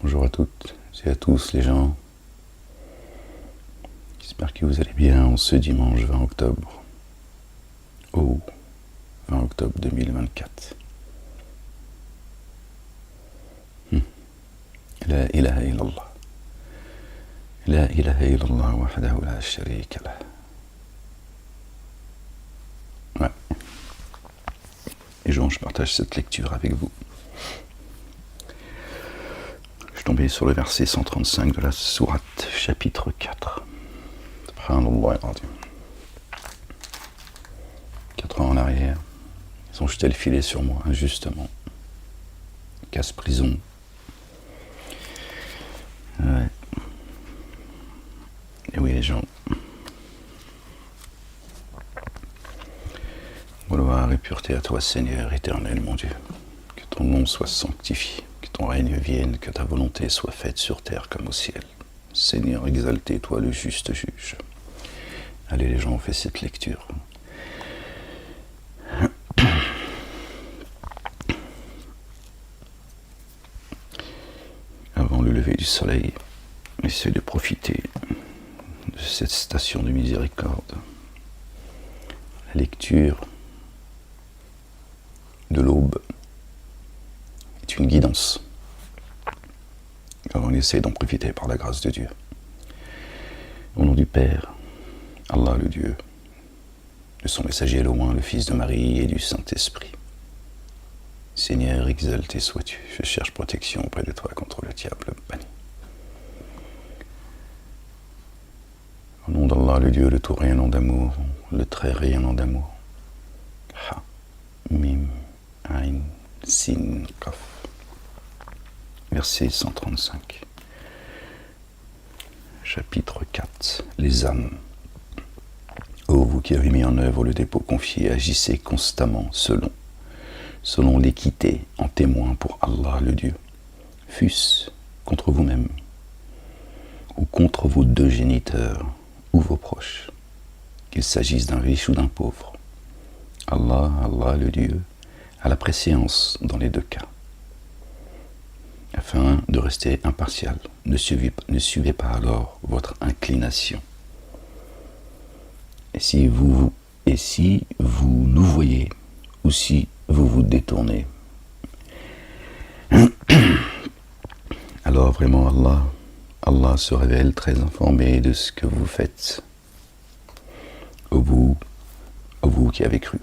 Bonjour à toutes et à tous les gens. J'espère que vous allez bien en ce dimanche 20 octobre. Oh, 20 octobre 2024. La ilaha illallah. La ilaha illallah wahdahu la sharika lah. Ouais. Et je partage cette lecture avec vous. Je suis tombé sur le verset 135 de la sourate, chapitre 4. Subhanallah al-Azim. 4 ans en arrière, ils ont jeté le filet sur moi, injustement. Casse-prison. Ouais. Et oui, les gens. Gloire et pureté à toi, Seigneur éternel, mon Dieu. Que ton nom soit sanctifié, que ton règne vienne, que ta volonté soit faite sur terre comme au ciel. Seigneur, exalté, toi le juste juge. Allez, les gens, on fait cette lecture. Avant le lever du soleil, essayez de profiter de cette station de miséricorde. La lecture de l'aube est une guidance. Alors on essaie d'en profiter par la grâce de Dieu. Au nom du Père, Allah le Dieu, de son messager le loin, le Fils de Marie et du Saint-Esprit. Seigneur, exalté sois-tu, je cherche protection auprès de toi contre le diable banni. Au nom d'Allah le Dieu, le tout rayonnant d'amour, le très rayonnant d'amour. Ha, mim, ain, sin, kaf. Verset 135. Chapitre 4. Les âmes. Ô vous qui avez mis en œuvre le dépôt confié, agissez constamment selon l'équité, en témoin pour Allah le Dieu, fût-ce contre vous-même, ou contre vos deux géniteurs, ou vos proches, qu'il s'agisse d'un riche ou d'un pauvre. Allah le Dieu, a la préséance dans les deux cas. Afin de rester impartial, ne suivez pas alors votre inclination. Et si vous nous voyez, ou si vous vous détournez, alors vraiment Allah se révèle très informé de ce que vous faites. Ô vous qui avez cru,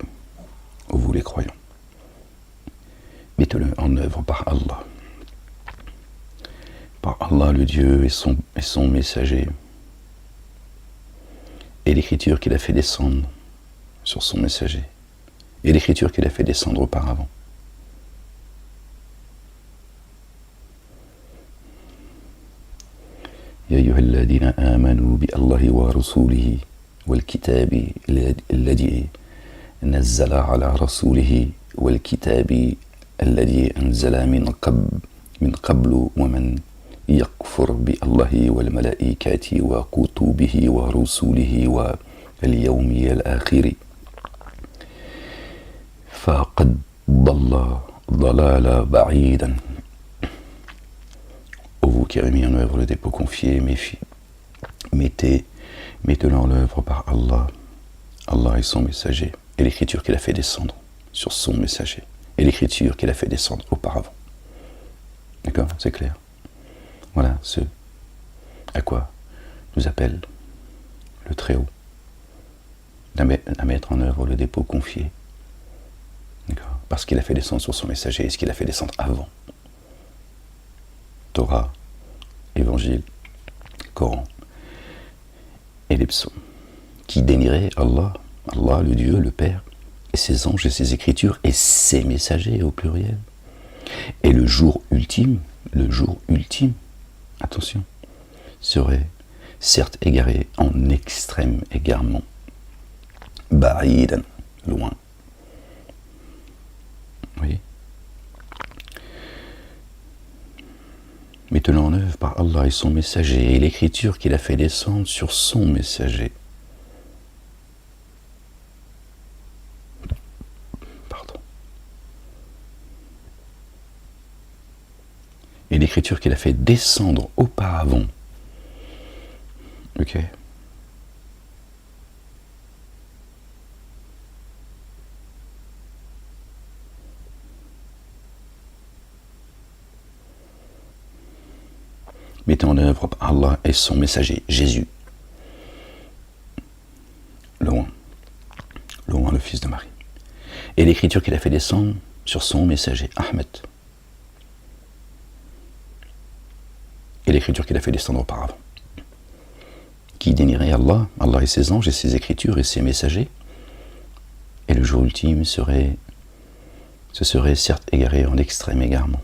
ô vous les croyants. Mettez-le en œuvre par Allah. Par Allah le Dieu et son messager. Et l'écriture qu'il a fait descendre sur son messager. Et l'écriture qu'il a fait descendre auparavant. يا أيها الذين آمنوا بالله ورسوله والكتاب الذي نزل على رسوله والكتاب الذي أنزل من قبل ومن يكفر بالله والملائكة وكتبه ورسله واليوم الآخر فقد ضل ضلالا بعيدا. Ô vous qui avez mis en œuvre le dépôt confié, mettez-le en œuvre par Allah et son messager, et l'écriture qu'il a fait descendre sur son messager, et l'écriture qu'il a fait descendre auparavant. D'accord? C'est clair? Voilà ce à quoi nous appelle le Très-Haut, à mettre en œuvre le dépôt confié. D'accord? Parce qu'il a fait descendre sur son messager et ce qu'il a fait descendre avant. Torah, Évangile, Coran et les psaumes, qui dénieraient Allah le Dieu, le Père, et ses anges et ses écritures et ses messagers au pluriel. Et le jour ultime, attention, serait certes égaré en extrême égarement, ba'idan, loin. Oui. Mettez-le en œuvre par Allah et son messager, et l'écriture qu'il a fait descendre sur son messager. et l'écriture qu'il a fait descendre auparavant. Ok. Mettez en œuvre par Allah et son messager, Jésus. Loin, le fils de Marie. Et l'écriture qu'il a fait descendre sur son messager, Ahmed. Et l'écriture qu'il a fait descendre auparavant. Qui dénierait Allah, Allah et ses anges et ses écritures et ses messagers. Et le jour ultime se serait certes égaré en extrême égarement.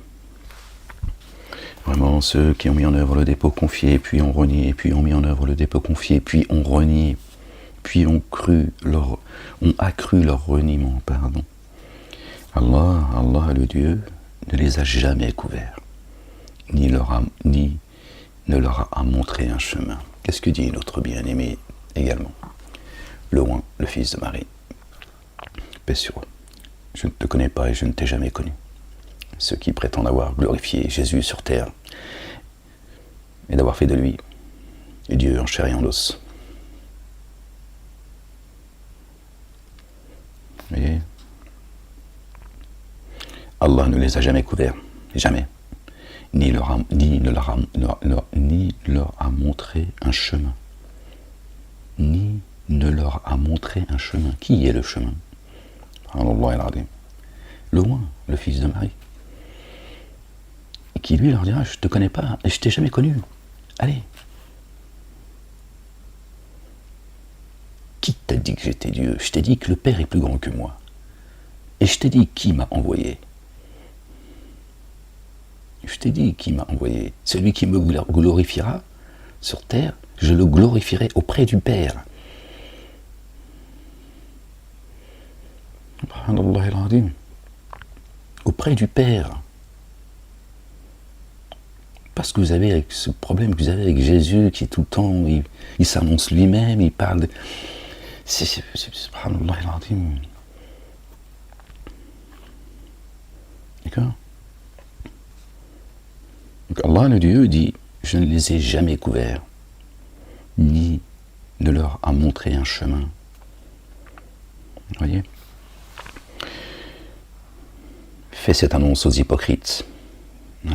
Vraiment, ceux qui ont mis en œuvre le dépôt confié, puis ont renié, puis ont mis en œuvre le dépôt confié, puis ont renié, puis ont accru leur reniement, pardon. Allah, le Dieu, ne les a jamais couverts, ni ne leur a montré un chemin. Qu'est-ce que dit notre bien-aimé également? Loin, le fils de Marie. Paix sur eux. Je ne te connais pas et je ne t'ai jamais connu. Ceux qui prétendent avoir glorifié Jésus sur terre et d'avoir fait de lui Dieu en chair et en os. Vous voyez? Allah ne les a jamais couverts, jamais, ni leur a montré un chemin. Ni ne leur a montré un chemin. Qui est le chemin? Loin, le fils de Marie. Qui lui leur dira, je ne te connais pas et je t'ai jamais connu. Allez. Qui t'a dit que j'étais Dieu? Je t'ai dit que le Père est plus grand que moi. Et je t'ai dit qui m'a envoyé. Je t'ai dit qui m'a envoyé. Celui qui me glorifiera sur terre, je le glorifierai auprès du Père. Auprès du Père. Parce que vous avez avec ce problème que vous avez avec Jésus qui tout le temps, il s'annonce lui-même, il parle de... Subhanallah al-Azim. D'accord? Donc Allah, le Dieu, dit, je ne les ai jamais couverts, ni ne leur a montré un chemin. Vous voyez? Fais cette annonce aux hypocrites. Ouais.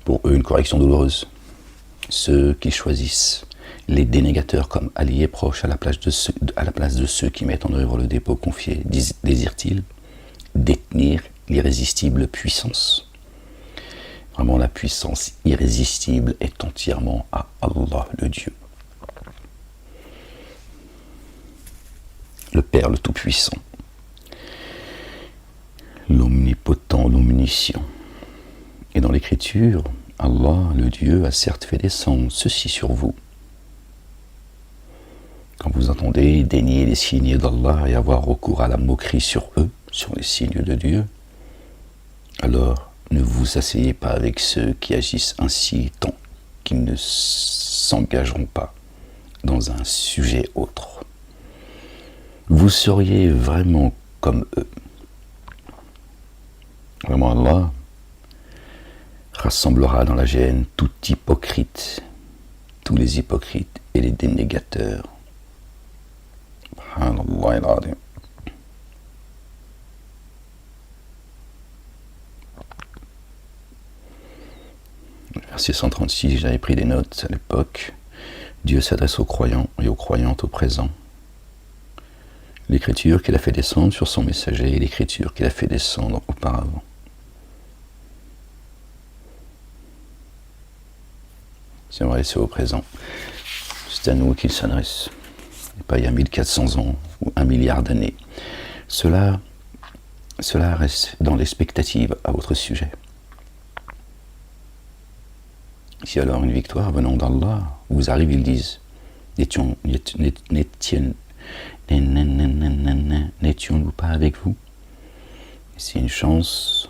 Pour eux, une correction douloureuse. Ceux qui choisissent les dénégateurs comme alliés proches à la place de ceux qui mettent en œuvre le dépôt confié, désirent-ils détenir l'irrésistible puissance? Vraiment, la puissance irrésistible est entièrement à Allah, le Dieu. Le Père, le Tout-Puissant. L'Omnipotent, l'Omniscient. Et dans l'Écriture, Allah, le Dieu, a certes fait descendre ceci sur vous. Quand vous entendez dénier les signes d'Allah et avoir recours à la moquerie sur eux, sur les signes de Dieu, alors ne vous asseyez pas avec ceux qui agissent ainsi tant qu'ils ne s'engageront pas dans un sujet autre. Vous seriez vraiment comme eux. Vraiment, Allah rassemblera dans la géhenne tout hypocrite, tous les hypocrites et les dénégateurs. Verset 136, j'avais pris des notes à l'époque. Dieu s'adresse aux croyants et aux croyantes au présent. L'écriture qu'il a fait descendre sur son messager et l'écriture qu'il a fait descendre auparavant. C'est vrai, c'est au présent. C'est à nous qu'il s'adresse. Et pas il y a 1400 ans ou 1 milliard d'années. Cela reste dans l'expectative à votre sujet. Si alors une victoire venant d'Allah vous arrive, ils disent n'étions-nous pas avec vous? Si une chance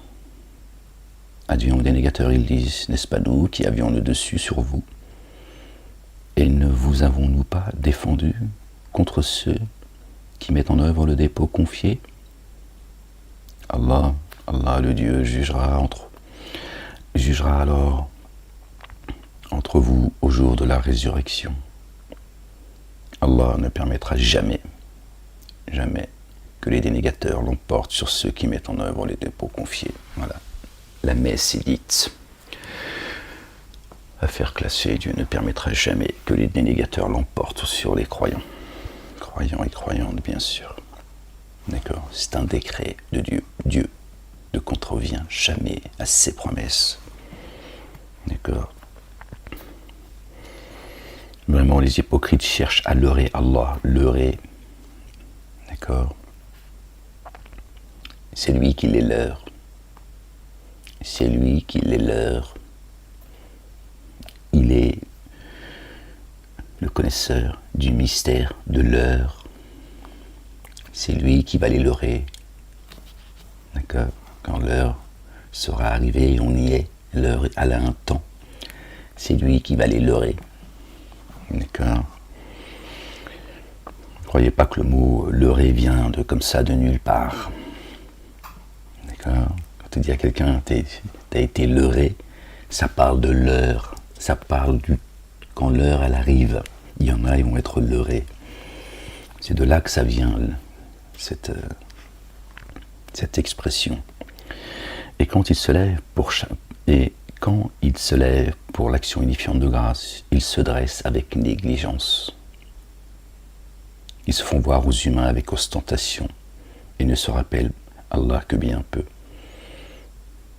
advient aux dénégateurs, ils disent, n'est-ce pas nous qui avions le dessus sur vous? Et ne vous avons-nous pas défendu contre ceux qui mettent en œuvre le dépôt confié? Allah, le Dieu, jugera entre jugera alors entre vous au jour de la résurrection. Allah ne permettra jamais, jamais que les dénégateurs l'emportent sur ceux qui mettent en œuvre les dépôts confiés. Voilà, la messe est dite. Affaire classée, Dieu ne permettra jamais que les dénégateurs l'emportent sur les croyants. Croyants et croyantes, bien sûr. D'accord, c'est un décret de Dieu. Dieu ne contrevient jamais à ses promesses. D'accord. Vraiment, les hypocrites cherchent à leurrer Allah. Leurrer. D'accord. C'est lui qui les leurre. C'est lui qui les leurre. Il est le connaisseur du mystère de l'heure. C'est lui qui va les leurrer. D'accord. Quand l'heure sera arrivée, on y est. L'heure, elle a un temps. C'est lui qui va les leurrer. D'accord. Ne croyez pas que le mot leurrer vient de comme ça, de nulle part. D'accord. Quand tu dis à quelqu'un t'as été leurré, ça parle de l'heure. Ça parle quand l'heure elle arrive. Il y en a, ils vont être leurrés. C'est de là que ça vient, cette expression. Et quand il se lève pour l'action unifiante de grâce, ils se dressent avec négligence. Ils se font voir aux humains avec ostentation et ne se rappellent Allah que bien peu.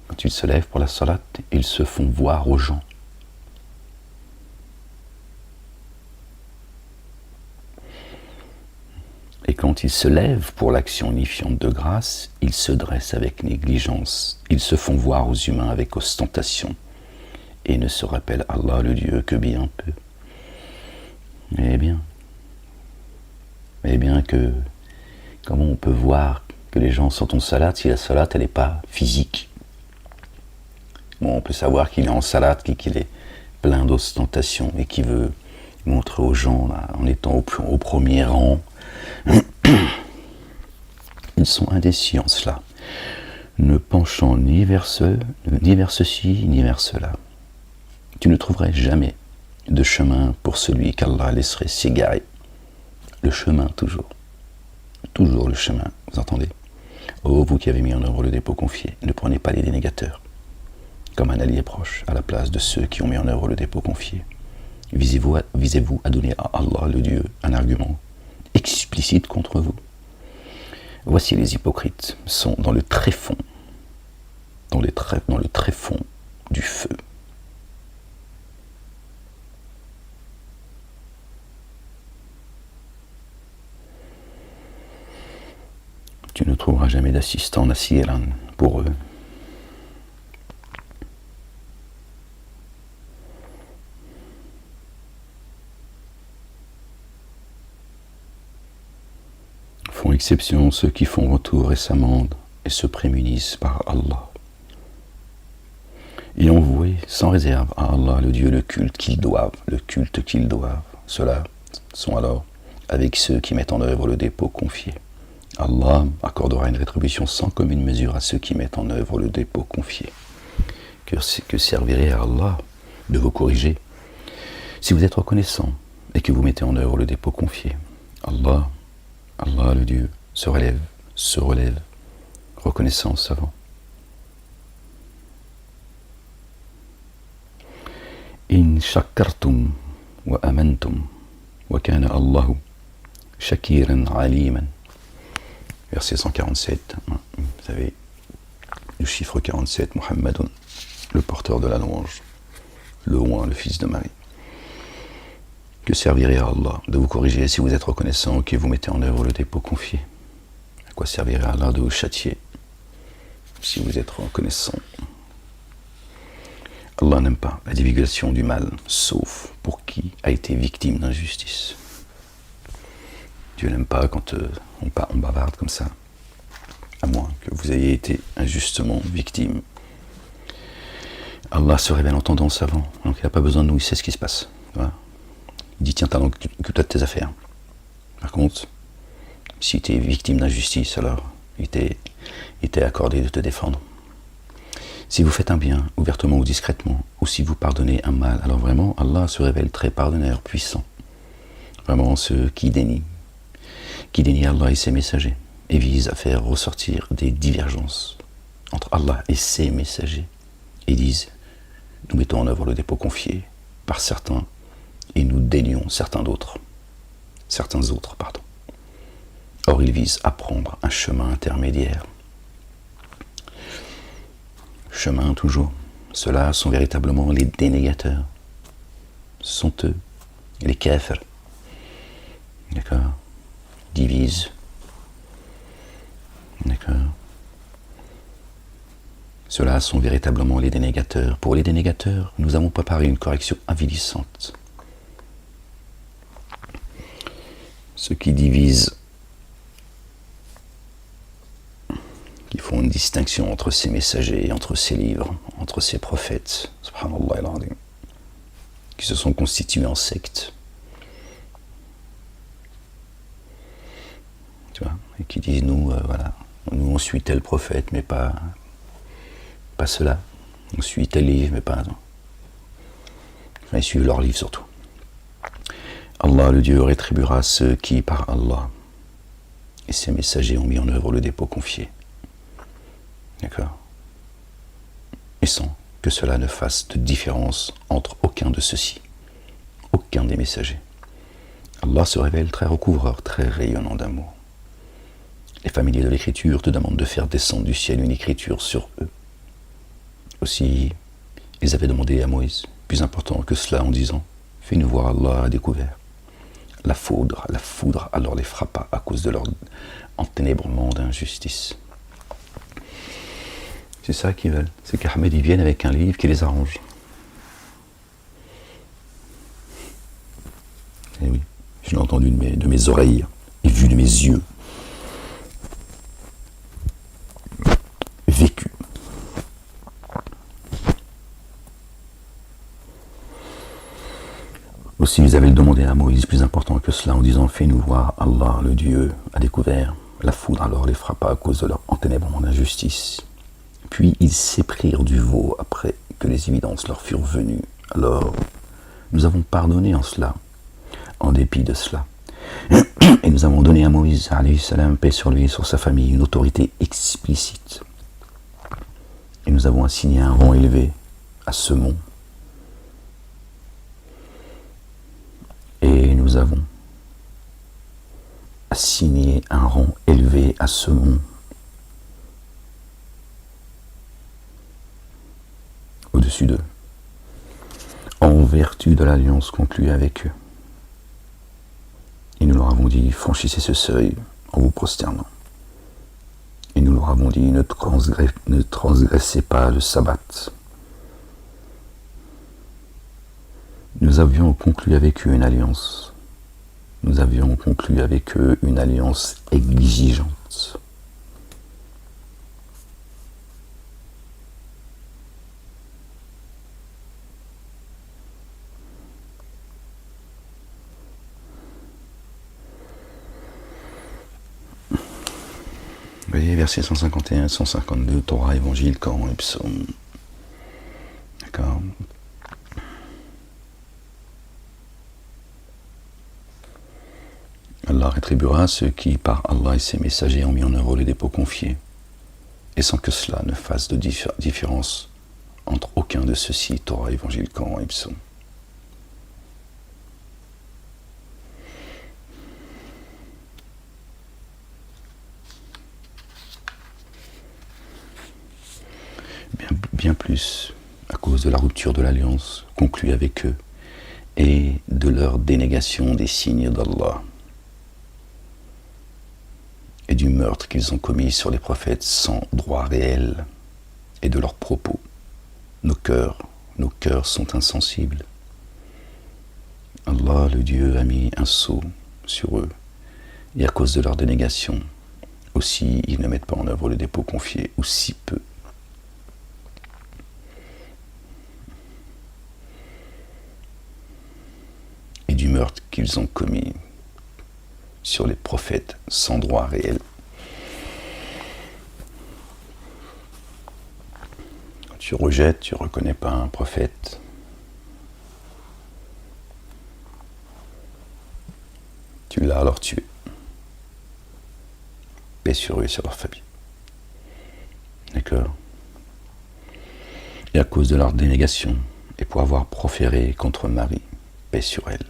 Quand ils se lèvent pour la salat, ils se font voir aux gens. Et quand ils se lèvent pour l'action unifiante de grâce, ils se dressent avec négligence. Ils se font voir aux humains avec ostentation et ne se rappellent Allah le Dieu que bien peu. Eh bien comment on peut voir que les gens sont en salat si la salat elle n'est pas physique? Bon, on peut savoir qu'il est en salat, qu'il est plein d'ostentation et qu'il veut montrer aux gens là, en étant au premier rang. Ils sont indécis en cela, ne penchant ni vers ceci, ni vers cela. Tu ne trouverais jamais de chemin pour celui qu'Allah laisserait s'égarer. Le chemin, toujours. Toujours le chemin, vous entendez? Oh, vous qui avez mis en œuvre le dépôt confié, ne prenez pas les dénégateurs comme un allié proche à la place de ceux qui ont mis en œuvre le dépôt confié. Visez-vous à donner à Allah, le Dieu, un argument explicite contre vous. Voici les hypocrites sont dans le tréfonds, dans le tréfonds du feu. Tu ne trouveras jamais d'assistant nasiran pour eux. Font exception ceux qui font retour et s'amendent et se prémunissent par Allah. Et ont voué sans réserve à Allah le Dieu le culte qu'ils doivent. Ceux-là sont alors avec ceux qui mettent en œuvre le dépôt confié. Allah accordera une rétribution sans commune mesure à ceux qui mettent en œuvre le dépôt confié. Que servirait à Allah de vous corriger si vous êtes reconnaissant et que vous mettez en œuvre le dépôt confié? Allah le Dieu se relève, reconnaissant, savant. In shakartum wa amantum wa kana Allahu shakiran aliman. Verset 147, vous savez, le chiffre 47, Muhammadun, le porteur de la louange, le roi, le fils de Marie. Que servirait à Allah de vous corriger si vous êtes reconnaissant et que vous mettez en œuvre le dépôt confié? À quoi servirait à Allah de vous châtier si vous êtes reconnaissant? Allah n'aime pas la divulgation du mal, sauf pour qui a été victime d'injustice. Dieu n'aime pas quand on bavarde comme ça, à moins que vous ayez été injustement victime. Allah se révèle entendant, savant, donc il n'a pas besoin de nous, il sait ce qui se passe. Voilà. Il dit tiens, t'as donc occupe-toi de tes affaires. Par contre, si tu es victime d'injustice, alors il t'est accordé de te défendre. Si vous faites un bien, ouvertement ou discrètement, ou si vous pardonnez un mal, alors vraiment, Allah se révèle très pardonneur, puissant. Vraiment, ceux qui dénient Allah et ses messagers, et visent à faire ressortir des divergences entre Allah et ses messagers, et disent, nous mettons en œuvre le dépôt confié par certains, et nous dénions certains autres. Or, ils visent à prendre un chemin intermédiaire. Chemin toujours. Ceux-là sont véritablement les dénégateurs. Ce sont eux, les kafirs. D'accord? Divisent. D'accord? Ceux-là sont véritablement les dénégateurs. Pour les dénégateurs, nous avons préparé une correction avilissante. Ceux qui divisent, qui font une distinction entre ces messagers, entre ces livres, entre ces prophètes, subhanallah al-azim, qui se sont constitués en secte, tu vois, et qui disent nous on suit tel prophète, mais pas cela, on suit tel livre, mais pas enfin, ils suivent leur livre surtout. Allah, le Dieu, rétribuera ceux qui, par Allah et ses messagers, ont mis en œuvre le dépôt confié. D'accord? Et sans que cela ne fasse de différence entre aucun de ceux-ci, aucun des messagers. Allah se révèle très recouvreur, très rayonnant d'amour. Les familiers de l'écriture te demandent de faire descendre du ciel une écriture sur eux. Aussi, ils avaient demandé à Moïse, plus important que cela, en disant, fais-nous voir Allah à découvert. La foudre alors les frappa à cause de leur enténébrement d'injustice. C'est ça qu'ils veulent. C'est qu'Ahmed y vienne avec un livre qui les arrange. Et oui, je l'ai entendu de mes oreilles et vu de mes yeux. Vécu. Aussi, ils avaient demandé à Moïse, plus important que cela, en disant, fais-nous voir Allah, le Dieu, à découvert. La foudre alors les frappa à cause de leur enténébrement d'injustice. Puis ils s'éprirent du veau après que les évidences leur furent venues. Alors, nous avons pardonné en cela, en dépit de cela. Et nous avons donné à Moïse, alayhi salam, paix sur lui et sur sa famille, une autorité explicite. Et nous avons assigné un rang élevé à ce mont. Et nous avons assigné un rang élevé à ce mont. Au-dessus d'eux, en vertu de l'alliance conclue avec eux. Et nous leur avons dit, franchissez ce seuil en vous prosternant. Et nous leur avons dit, ne transgressez pas le sabbat. Nous avions conclu avec eux une alliance. Nous avions conclu avec eux une alliance exigeante. Vous voyez, versets 151, 152, Torah, Évangile, Coran et Psaume. D'accord. Allah rétribuera ceux qui, par Allah et ses messagers, ont mis en œuvre les dépôts confiés, et sans que cela ne fasse de différence entre aucun de ceux-ci, Torah, Évangile, Coran et Psaume. Bien plus à cause de la rupture de l'alliance conclue avec eux et de leur dénégation des signes d'Allah et du meurtre qu'ils ont commis sur les prophètes sans droit réel et de leurs propos. Nos cœurs sont insensibles. Allah, le Dieu, a mis un sceau sur eux et à cause de leur dénégation, aussi ils ne mettent pas en œuvre le dépôt confié, ou si peu. Et du meurtre qu'ils ont commis sur les prophètes sans droit réel. Tu rejettes, tu ne reconnais pas un prophète. Tu l'as alors tué. Paix sur eux et sur leur famille. D'accord? Et à cause de leur dénégation, et pour avoir proféré contre Marie, paix sur elle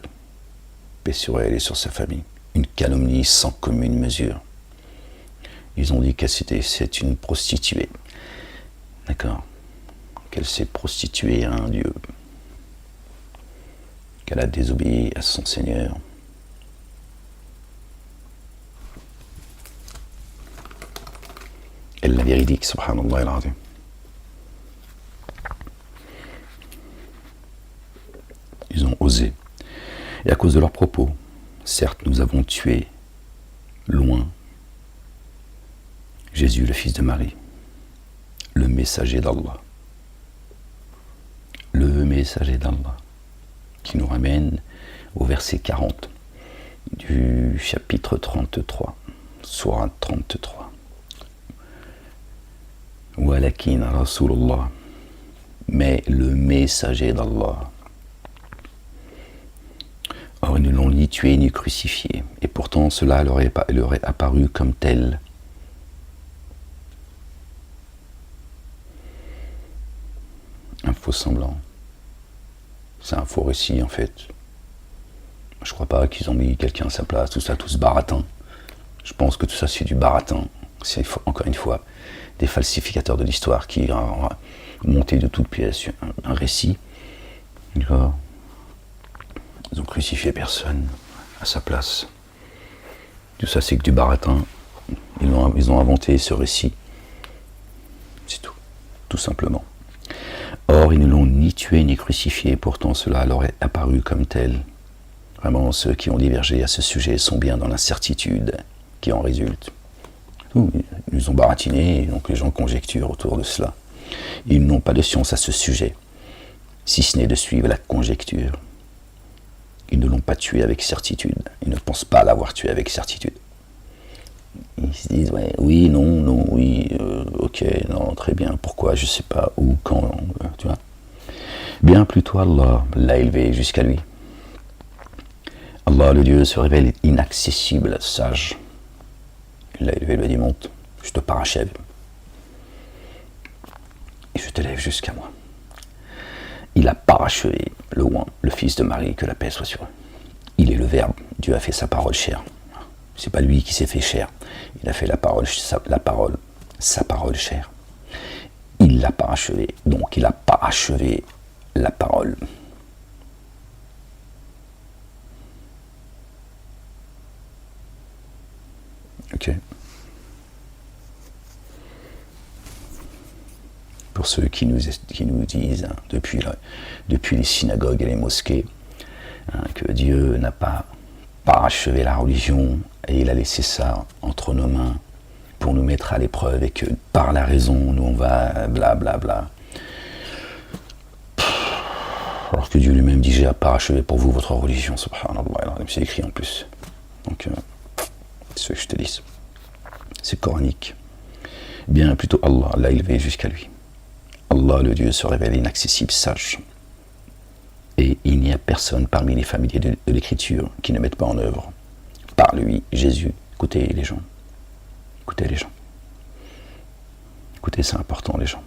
et sur sa famille, une calomnie sans commune mesure. Ils ont dit c'est une prostituée. D'accord? Qu'elle s'est prostituée à un Dieu. Qu'elle a désobéi à son Seigneur. Elle la véridique, subhanallah al-azim. Ils ont osé. Et à cause de leurs propos, certes, nous avons tué loin Jésus, le fils de Marie, le messager d'Allah. Le messager d'Allah, qui nous ramène au verset 40 du chapitre 33, sourate 33. Walakin Rasulullah, mais le messager d'Allah. Or, ils ne l'ont ni tué ni crucifié, et pourtant cela leur est apparu comme tel. Un faux semblant. C'est un faux récit en fait. Je crois pas qu'ils ont mis quelqu'un à sa place, tout ça, tout ce baratin. Je pense que tout ça c'est du baratin. C'est encore une fois des falsificateurs de l'histoire qui ont monté de toutes pièces un récit. D'accord. Ils ont crucifié personne à sa place. Tout ça c'est que du baratin. Ils ont inventé ce récit. C'est tout simplement. Or, ils ne l'ont ni tué ni crucifié, pourtant cela leur est apparu comme tel. Vraiment, ceux qui ont divergé à ce sujet sont bien dans l'incertitude qui en résulte. Ils ont baratiné, et donc les gens conjecturent autour de cela. Ils n'ont pas de science à ce sujet, si ce n'est de suivre la conjecture. Ils ne l'ont pas tué avec certitude. Ils ne pensent pas l'avoir tué avec certitude. Ils se disent, ouais, oui, non, oui, ok, non, très bien, pourquoi, je sais pas, où, quand, tu vois. Bien plutôt Allah l'a élevé jusqu'à lui. Allah, le Dieu, se révèle inaccessible, sage. Il l'a élevé, il lui a dit, monte, je te parachève. Et je t'élève jusqu'à moi. Il a parachevé le oint, le fils de Marie, que la paix soit sur eux. Il est le Verbe, Dieu a fait sa parole chère. C'est pas lui qui s'est fait chair. Il a fait sa parole chère. Il l'a parachevé. Donc il a parachevé la parole. Ok. Pour ceux qui nous disent, hein, depuis les synagogues et les mosquées, hein, que Dieu n'a pas parachevé la religion et il a laissé ça entre nos mains pour nous mettre à l'épreuve et que par la raison, nous on va blablabla. Alors que Dieu lui-même dit, j'ai parachevé pour vous votre religion, subhanallah, c'est écrit en plus. Donc, c'est ce que je te dis. C'est coranique. Bien plutôt Allah l'a élevé jusqu'à lui. Allah, le Dieu, se révèle inaccessible, sage. Et il n'y a personne parmi les familiers de l'écriture qui ne mette pas en œuvre par lui, Jésus. Écoutez les gens. Écoutez les gens. Écoutez, c'est important les gens.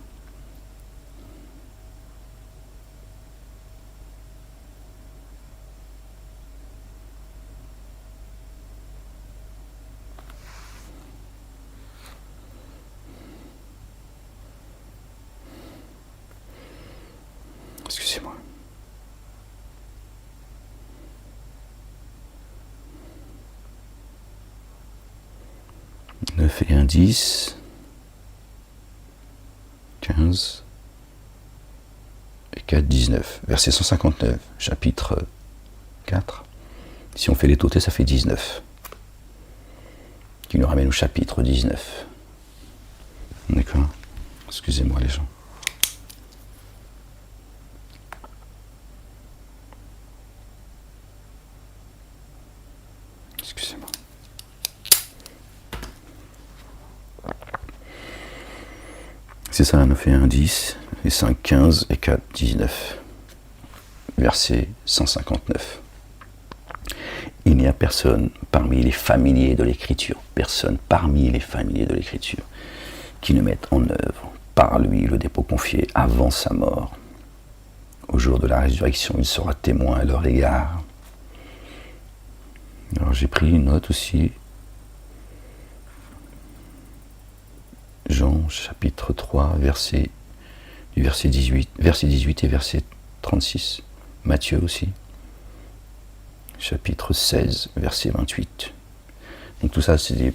Excusez-moi. Et 1, 10, 15 et 4, 19. Verset 159, chapitre 4. Si on fait les totés, ça fait 19. Qui nous ramène au chapitre 19. D'accord? Excusez-moi les gens. Excusez-moi. C'est ça, 9 et 1, 10. et 5, 15 et 4, 19. Verset 159. Il n'y a personne parmi les familiers de l'Écriture, personne parmi les familiers de l'Écriture, qui ne mette en œuvre par lui le dépôt confié avant sa mort. Au jour de la résurrection, il sera témoin à leur égard. Alors j'ai pris une note aussi. Jean chapitre 3, verset 18 et verset 36. Matthieu aussi. Chapitre 16, verset 28. Donc tout ça, c'est des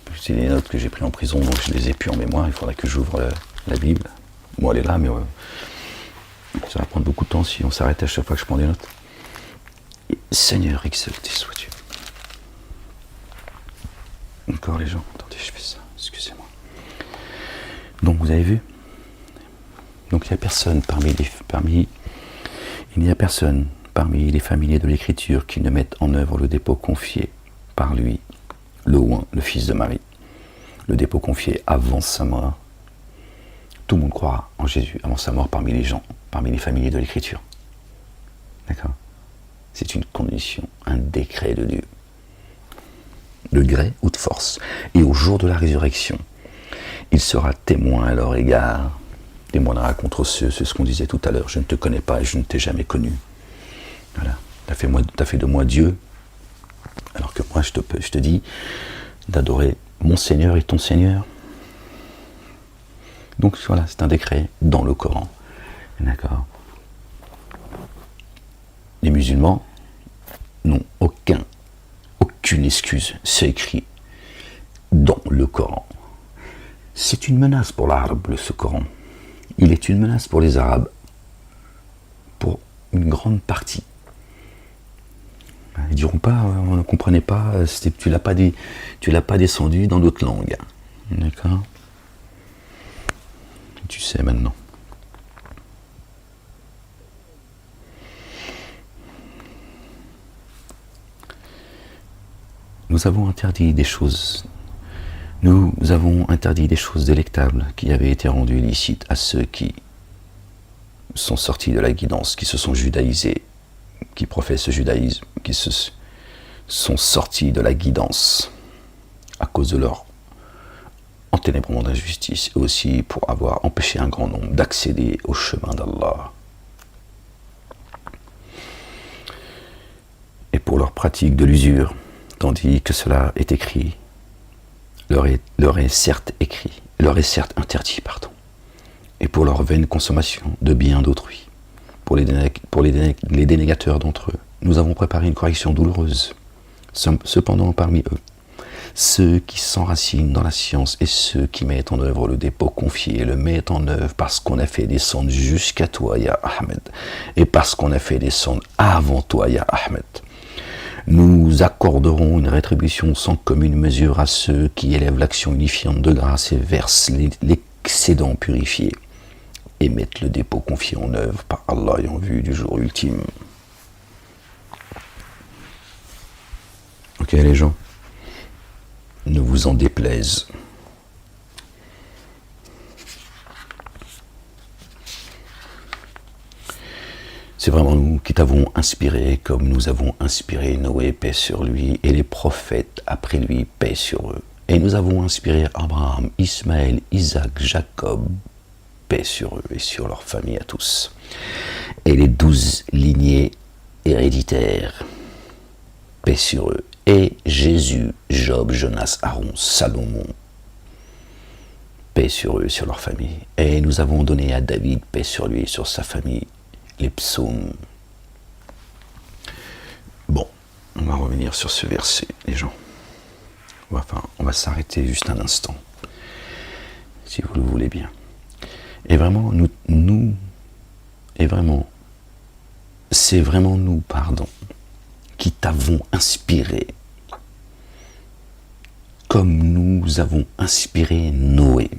notes que j'ai prises en prison, donc je les ai plus en mémoire. Il faudrait que j'ouvre la Bible. Bon, elle est là, mais ça va prendre beaucoup de temps si on s'arrête à chaque fois que je prends des notes. Et Seigneur, exalté sois-tu. Encore les gens, attendez, je fais ça, excusez-moi. Donc vous avez vu? Donc il n'y a personne parmi les familiers de l'Écriture qui ne mettent en œuvre le dépôt confié par lui, le oint, le fils de Marie. Le dépôt confié avant sa mort. Tout le monde croira en Jésus avant sa mort parmi les gens, parmi les familiers de l'Écriture. D'accord? C'est une condition, un décret de Dieu. De gré ou de force. Et au jour de la résurrection, il sera témoin à leur égard. Témoignera contre ceux, c'est ce qu'on disait tout à l'heure. Je ne te connais pas et je ne t'ai jamais connu. Voilà. T'as fait de moi Dieu, alors que moi je te dis d'adorer mon Seigneur et ton Seigneur. Donc voilà, c'est un décret dans le Coran. D'accord. Les musulmans n'ont aucune excuse. C'est écrit dans le Coran. C'est une menace pour l'arabe, ce Coran. Il est une menace pour les Arabes, pour une grande partie. Ils diront pas, on ne comprenait pas, tu l'as pas descendu dans d'autres langues. D'accord? Tu sais maintenant. Nous avons interdit des choses. Nous avons interdit des choses délectables qui avaient été rendues illicites à ceux qui sont sortis de la guidance, qui se sont judaïsés, qui professent le judaïsme, qui se sont sortis de la guidance à cause de leur enténébrement d'injustice, et aussi pour avoir empêché un grand nombre d'accéder au chemin d'Allah. Et pour leur pratique de l'usure, tandis que cela est écrit, leur est certes interdit, et pour leur vaine consommation de biens d'autrui, pour les dénégateurs d'entre eux, nous avons préparé une correction douloureuse. Cependant, parmi eux, ceux qui s'enracinent dans la science et ceux qui mettent en œuvre le dépôt confié, le mettent en œuvre parce qu'on a fait descendre jusqu'à toi, ya Ahmed, et parce qu'on a fait descendre avant toi, ya Ahmed. Nous accorderons une rétribution sans commune mesure à ceux qui élèvent l'action unifiante de grâce et versent l'excédent purifié et mettent le dépôt confié en œuvre par Allah et en vue du jour ultime. Ok les gens, ne vous en déplaise. C'est vraiment nous qui t'avons inspiré, comme nous avons inspiré Noé, paix sur lui, et les prophètes après lui, paix sur eux. Et nous avons inspiré Abraham, Ismaël, Isaac, Jacob, paix sur eux et sur leur famille à tous. Et les 12 lignées héréditaires, paix sur eux. Et Jésus, Job, Jonas, Aaron, Salomon, paix sur eux et sur leur famille. Et nous avons donné à David, paix sur lui et sur sa famille, les psaumes. Bon, on va revenir sur ce verset, les gens. On va s'arrêter juste un instant, si vous le voulez bien. Et vraiment, c'est vraiment nous, qui t'avons inspiré, comme nous avons inspiré Noé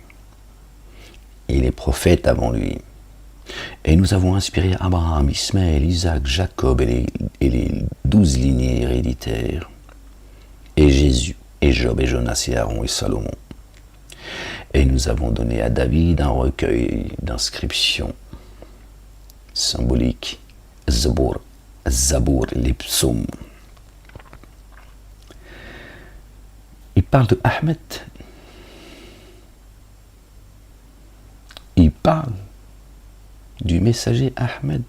et les prophètes avant lui. Et nous avons inspiré Abraham, Ismaël, Isaac, Jacob et les 12 lignées héréditaires, et Jésus, et Job, et Jonas, et Aaron, et Salomon. Et nous avons donné à David un recueil d'inscriptions symbolique, Zabour, les psaumes. Il parle de Ahmed. Il parle du messager Ahmed.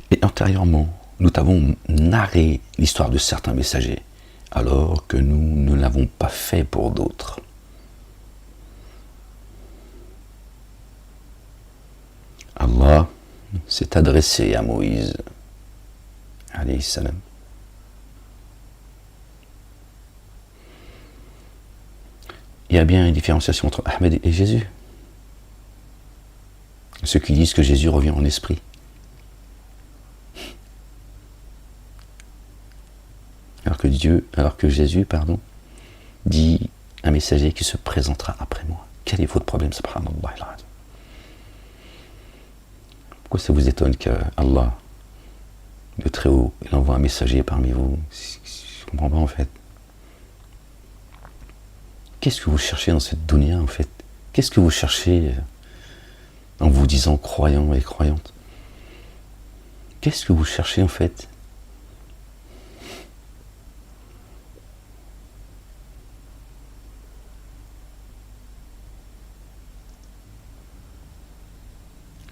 Et antérieurement, nous t'avons narré l'histoire de certains messagers, alors que nous ne l'avons pas fait pour d'autres. Allah s'est adressé à Moïse, alayhi salam. Il y a bien une différenciation entre Ahmed et Jésus. Ceux qui disent que Jésus revient en esprit. Alors que Jésus, dit un messager qui se présentera après moi. Quel est votre problème, subhanallah? Pourquoi ça vous étonne qu'Allah, le Très-Haut, il envoie un messager parmi vous? Je ne comprends pas en fait. Qu'est-ce que vous cherchez dans cette dunya en fait? Qu'est-ce que vous cherchez en vous disant croyant et croyante? Qu'est-ce que vous cherchez en fait?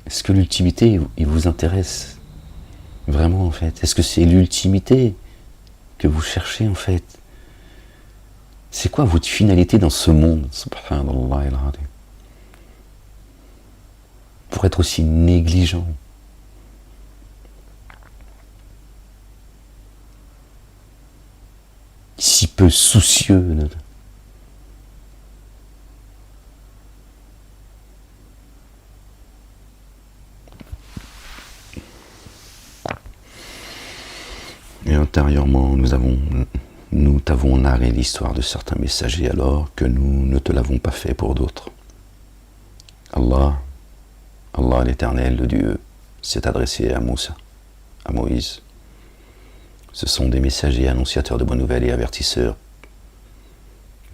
Est-ce que l'ultimité, il vous intéresse vraiment en fait? Est-ce que c'est l'ultimité que vous cherchez en fait? C'est quoi votre finalité dans ce monde? Subhanallah al-Azim. Pour être aussi négligent. Si peu soucieux. Et antérieurement, nous t'avons narré l'histoire de certains messagers alors que nous ne te l'avons pas fait pour d'autres. Allah l'Éternel, le Dieu, s'est adressé à Moussa, à Moïse. Ce sont des messagers annonciateurs de bonnes nouvelles et avertisseurs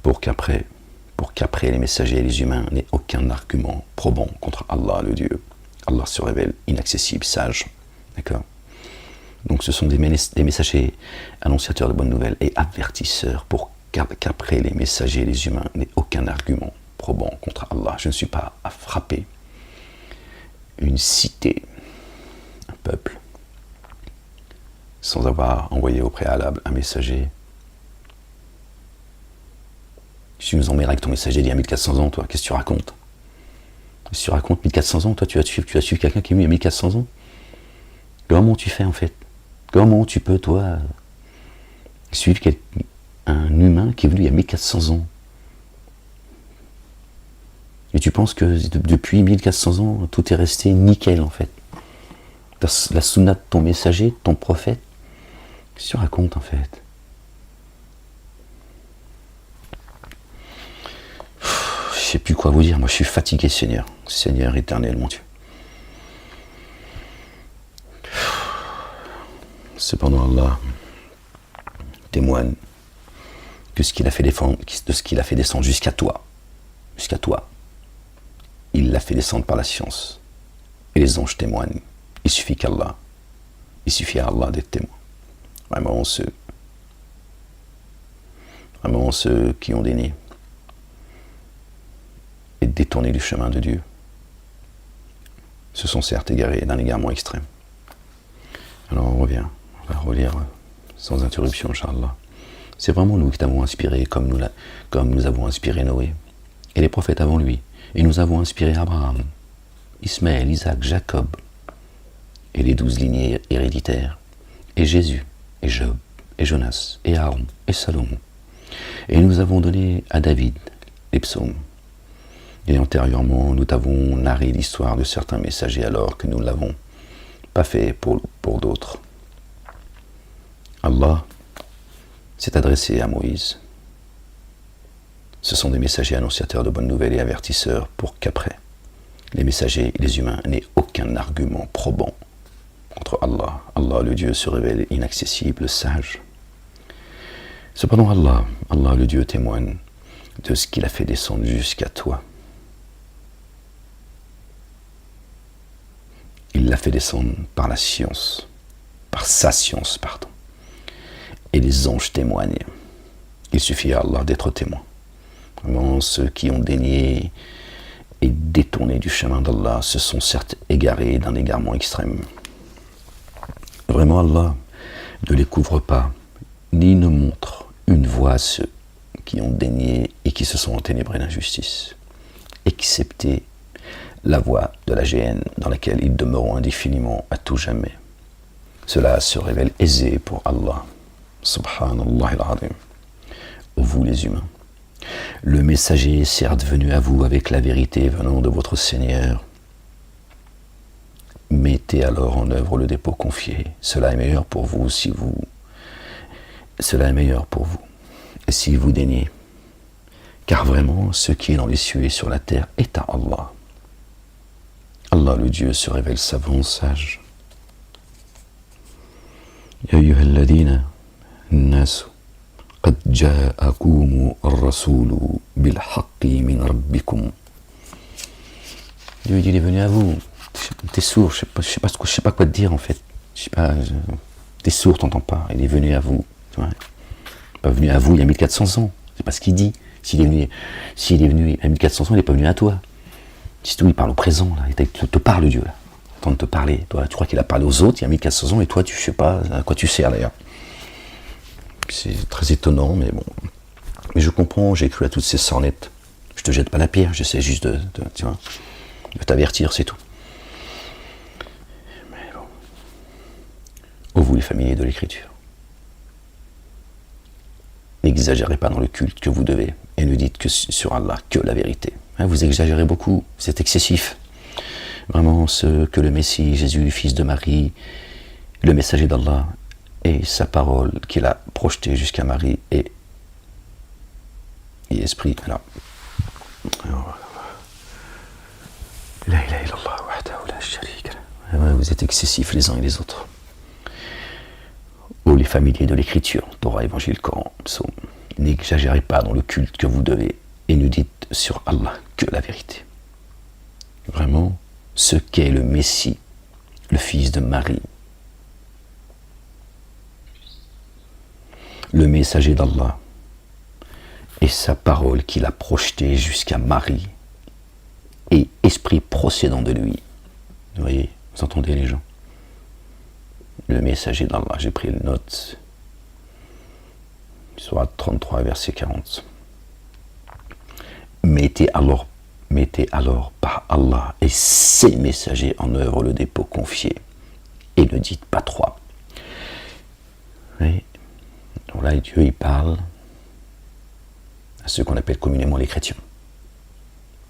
pour qu'après les messagers et les humains n'aient aucun argument probant contre Allah, le Dieu. Allah se révèle inaccessible, sage. D'accord ? Donc ce sont des messagers annonciateurs de bonnes nouvelles et avertisseurs pour qu'après les messagers et les humains n'aient aucun argument probant contre Allah. Je ne suis pas à frapper une cité, un peuple, sans avoir envoyé au préalable un messager. Si tu nous emmènes avec ton messager d'il y a 1400 ans, toi, qu'est-ce que tu racontes? Qu'est-ce que tu racontes 1400 ans, toi, tu vas suivre quelqu'un qui est venu il y a 1400 ans? Comment tu fais en fait? Comment tu peux, toi, suivre un humain qui est venu il y a 1400 ans? Et tu penses que depuis 1400 ans, tout est resté nickel en fait? La sunna de ton messager, ton prophète, qu'est-ce que tu racontes en fait? Je sais plus quoi vous dire, moi je suis fatigué, Seigneur. Seigneur éternel, mon Dieu. Cependant, Allah témoigne de ce qu'il a fait descendre jusqu'à toi. Il l'a fait descendre par la science. Et les anges témoignent. Il suffit à Allah d'être témoin. Vraiment ceux qui ont dénié et détourné du chemin de Dieu se sont certes égarés d'un égarement extrême. Alors on revient, on va relire sans interruption, Inch'Allah. C'est vraiment nous qui t'avons inspiré, comme nous avons inspiré Noé et les prophètes avant lui. Et nous avons inspiré Abraham, Ismaël, Isaac, Jacob et les 12 lignées héréditaires, et Jésus, et Job, et Jonas, et Aaron, et Salomon. Et nous avons donné à David les psaumes. Et antérieurement, nous t'avons narré l'histoire de certains messagers alors que nous ne l'avons pas fait pour d'autres. Allah s'est adressé à Moïse. Ce sont des messagers annonciateurs de bonnes nouvelles et avertisseurs pour qu'après, les messagers et les humains n'aient aucun argument probant contre Allah. Allah, le Dieu, se révèle inaccessible, sage. Cependant, Allah, le Dieu, témoigne de ce qu'il a fait descendre jusqu'à toi. Il l'a fait descendre par la science, par sa science, pardon. Et les anges témoignent. Il suffit à Allah d'être témoin. Vraiment, ceux qui ont dénié et détourné du chemin d'Allah se sont certes égarés d'un égarement extrême. Vraiment, Allah ne les couvre pas, ni ne montre une voie à ceux qui ont dénié et qui se sont enténébrés d'injustice, excepté la voie de la géhenne dans laquelle ils demeureront indéfiniment à tout jamais. Cela se révèle aisé pour Allah. Subhanallah al-Azim. Ô vous les humains, le messager est certes venu à vous avec la vérité venant de votre Seigneur. Mettez alors en œuvre le dépôt confié. Cela est meilleur pour vous Cela est meilleur pour vous. Et si vous daignez, car vraiment, ce qui est dans les cieux et sur la terre est à Allah. Allah, le Dieu, se révèle savant, sage. Ya ayyuha alladhina nasu qad ja'akum ar-rasulu bil haqqi min rabbikum. Dieu dit, il est venu à vous. T'es sourd, je sais pas quoi te dire en fait. T'es sourd, t'entends pas. Il est venu à vous. Tu vois. Il n'est pas venu à vous il y a 1400 ans. C'est pas ce qu'il dit. S'il est venu il y a 1400 ans, il n'est pas venu à toi. Si tout, il parle au présent, là. Il te parle, Dieu, là. Il est en train de te parler. Toi, tu crois qu'il a parlé aux autres il y a 1400 ans, et toi, tu sais pas à quoi tu sers, d'ailleurs. C'est très étonnant, mais bon. Mais je comprends, j'ai cru à toutes ces sornettes. Je te jette pas la pierre, j'essaie juste de t'avertir, c'est tout. Mais bon. Ô vous, les familiers de l'écriture. N'exagérez pas dans le culte que vous devez, et ne dites que sur Allah que la vérité. Vous exagérez beaucoup, c'est excessif. Vraiment, ce que le Messie, Jésus, fils de Marie, le messager d'Allah, et sa parole qu'il a projetée jusqu'à Marie, et esprit. Alors, vous êtes excessifs les uns et les autres. Ô les familiers de l'écriture, Torah, Évangile, Coran, Psaume, n'exagérez pas dans le culte que vous devez, et ne dites sur Allah que la vérité. Vraiment, ce qu'est le Messie, le fils de Marie, le messager d'Allah, et sa parole qu'il a projetée jusqu'à Marie, et esprit procédant de lui. Vous voyez, vous entendez les gens? Le messager d'Allah, j'ai pris une note, Sourate 33, verset 40. Mettez alors par Allah et ses messagers en œuvre le dépôt confié, et ne dites pas trois. Oui. Donc là, Dieu, il parle à ceux qu'on appelle communément les chrétiens,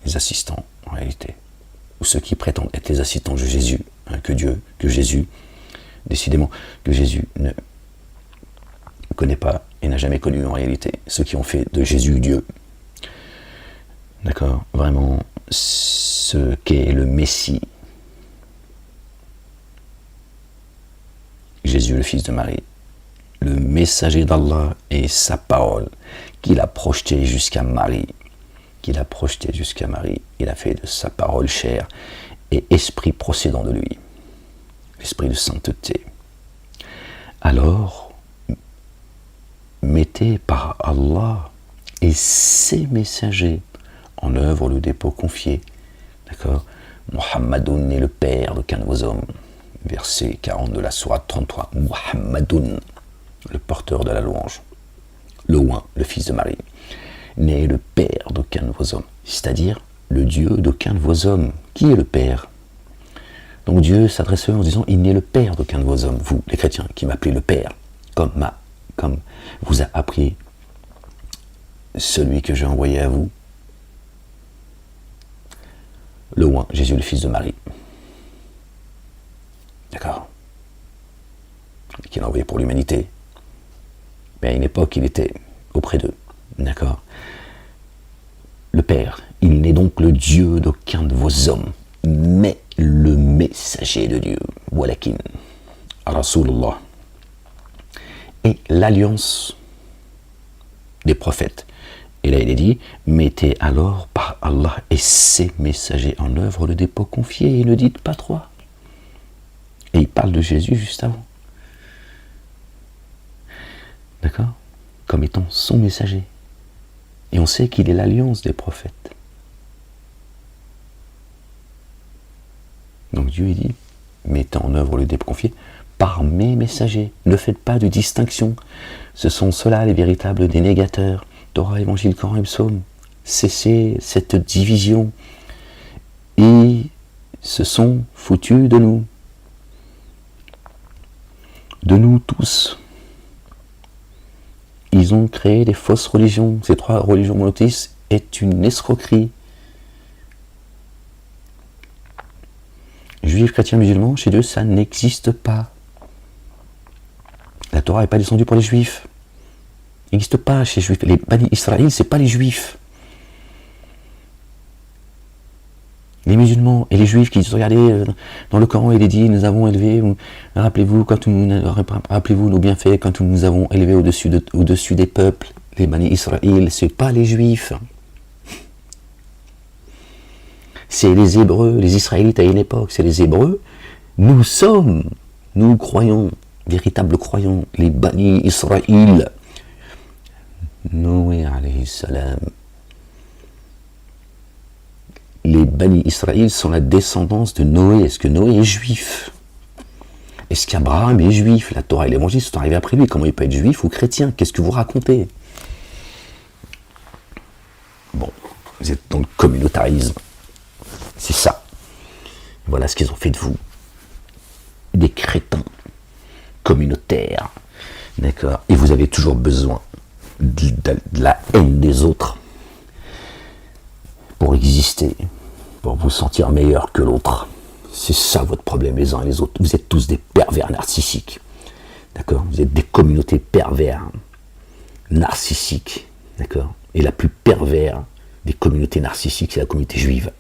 les assistants en réalité, ou ceux qui prétendent être les assistants de Jésus, que Jésus, décidément, que Jésus ne connaît pas et n'a jamais connu en réalité, ceux qui ont fait de Jésus Dieu. D'accord, vraiment, ce qu'est le Messie, Jésus, le fils de Marie, le messager d'Allah et sa parole, qu'il a projeté jusqu'à Marie, il a fait de sa parole chair et esprit procédant de lui, l'esprit de sainteté. Alors, mettez par Allah et ses messagers en œuvre le dépôt confié. D'accord? Muhammadoun est le père d'aucun de vos hommes. Verset 40 de la sourate 33. Muhammadoun, le porteur de la louange. Le oint, le fils de Marie, n'est le père d'aucun de vos hommes. C'est-à-dire le Dieu d'aucun de vos hommes. Qui est le père? Donc Dieu s'adresse à eux en disant, il n'est le père d'aucun de vos hommes. Vous, les chrétiens, qui m'appelez le père, comme vous a appris celui que j'ai envoyé à vous, le oint, Jésus, le fils de Marie. D'accord? Qu'il a envoyé pour l'humanité. Mais à une époque, il était auprès d'eux. D'accord? Le Père, il n'est donc le Dieu d'aucun de vos hommes, mais le messager de Dieu. Walakin. Rasulullah. Et l'alliance des prophètes. Et là il est dit, mettez alors par Allah et ses messagers en œuvre le dépôt confié et ne dites pas trois. Et il parle de Jésus juste avant. D'accord? Comme étant son messager. Et on sait qu'il est l'alliance des prophètes. Donc Dieu il dit, mettez en œuvre le dépôt confié par mes messagers. Ne faites pas de distinction. Ce sont ceux-là les véritables dénégateurs. Torah, Évangile, Coran et Psaume. Cessez cette division. Ils se sont foutus de nous. De nous tous. Ils ont créé des fausses religions. Ces trois religions monothéistes est une escroquerie. Juifs, chrétiens, musulmans, chez Dieu, ça n'existe pas. La Torah n'est pas descendue pour les Juifs. Il n'existe pas chez les Juifs. Les Bani Israël, ce n'est pas les Juifs. Les musulmans et les Juifs qui se regardaient dans le Coran, il est dit, nous avons élevé, rappelez-vous nos bienfaits quand nous avons élevé au-dessus des peuples, les Bani Israël, ce n'est pas les Juifs. C'est les Hébreux, les Israélites à une époque, c'est les Hébreux. Nous croyons, véritables croyants, les Bani Israël. Noé alayhi salam. Les Bani Israël sont la descendance de Noé. Est-ce que Noé est juif? Est-ce qu'Abraham est juif? La Torah et l'Évangile sont arrivés après lui. Comment il peut être juif ou chrétien? Qu'est-ce que vous racontez? Bon, vous êtes dans le communautarisme. C'est ça. Voilà ce qu'ils ont fait de vous. Des crétins communautaires. D'accord? Et vous avez toujours besoin de la haine des autres pour exister, pour vous sentir meilleur que l'autre. C'est ça votre problème, les uns et les autres. Vous êtes tous des pervers narcissiques. D'accord? Vous êtes des communautés pervers narcissiques. D'accord? Et la plus pervers des communautés narcissiques, c'est la communauté juive,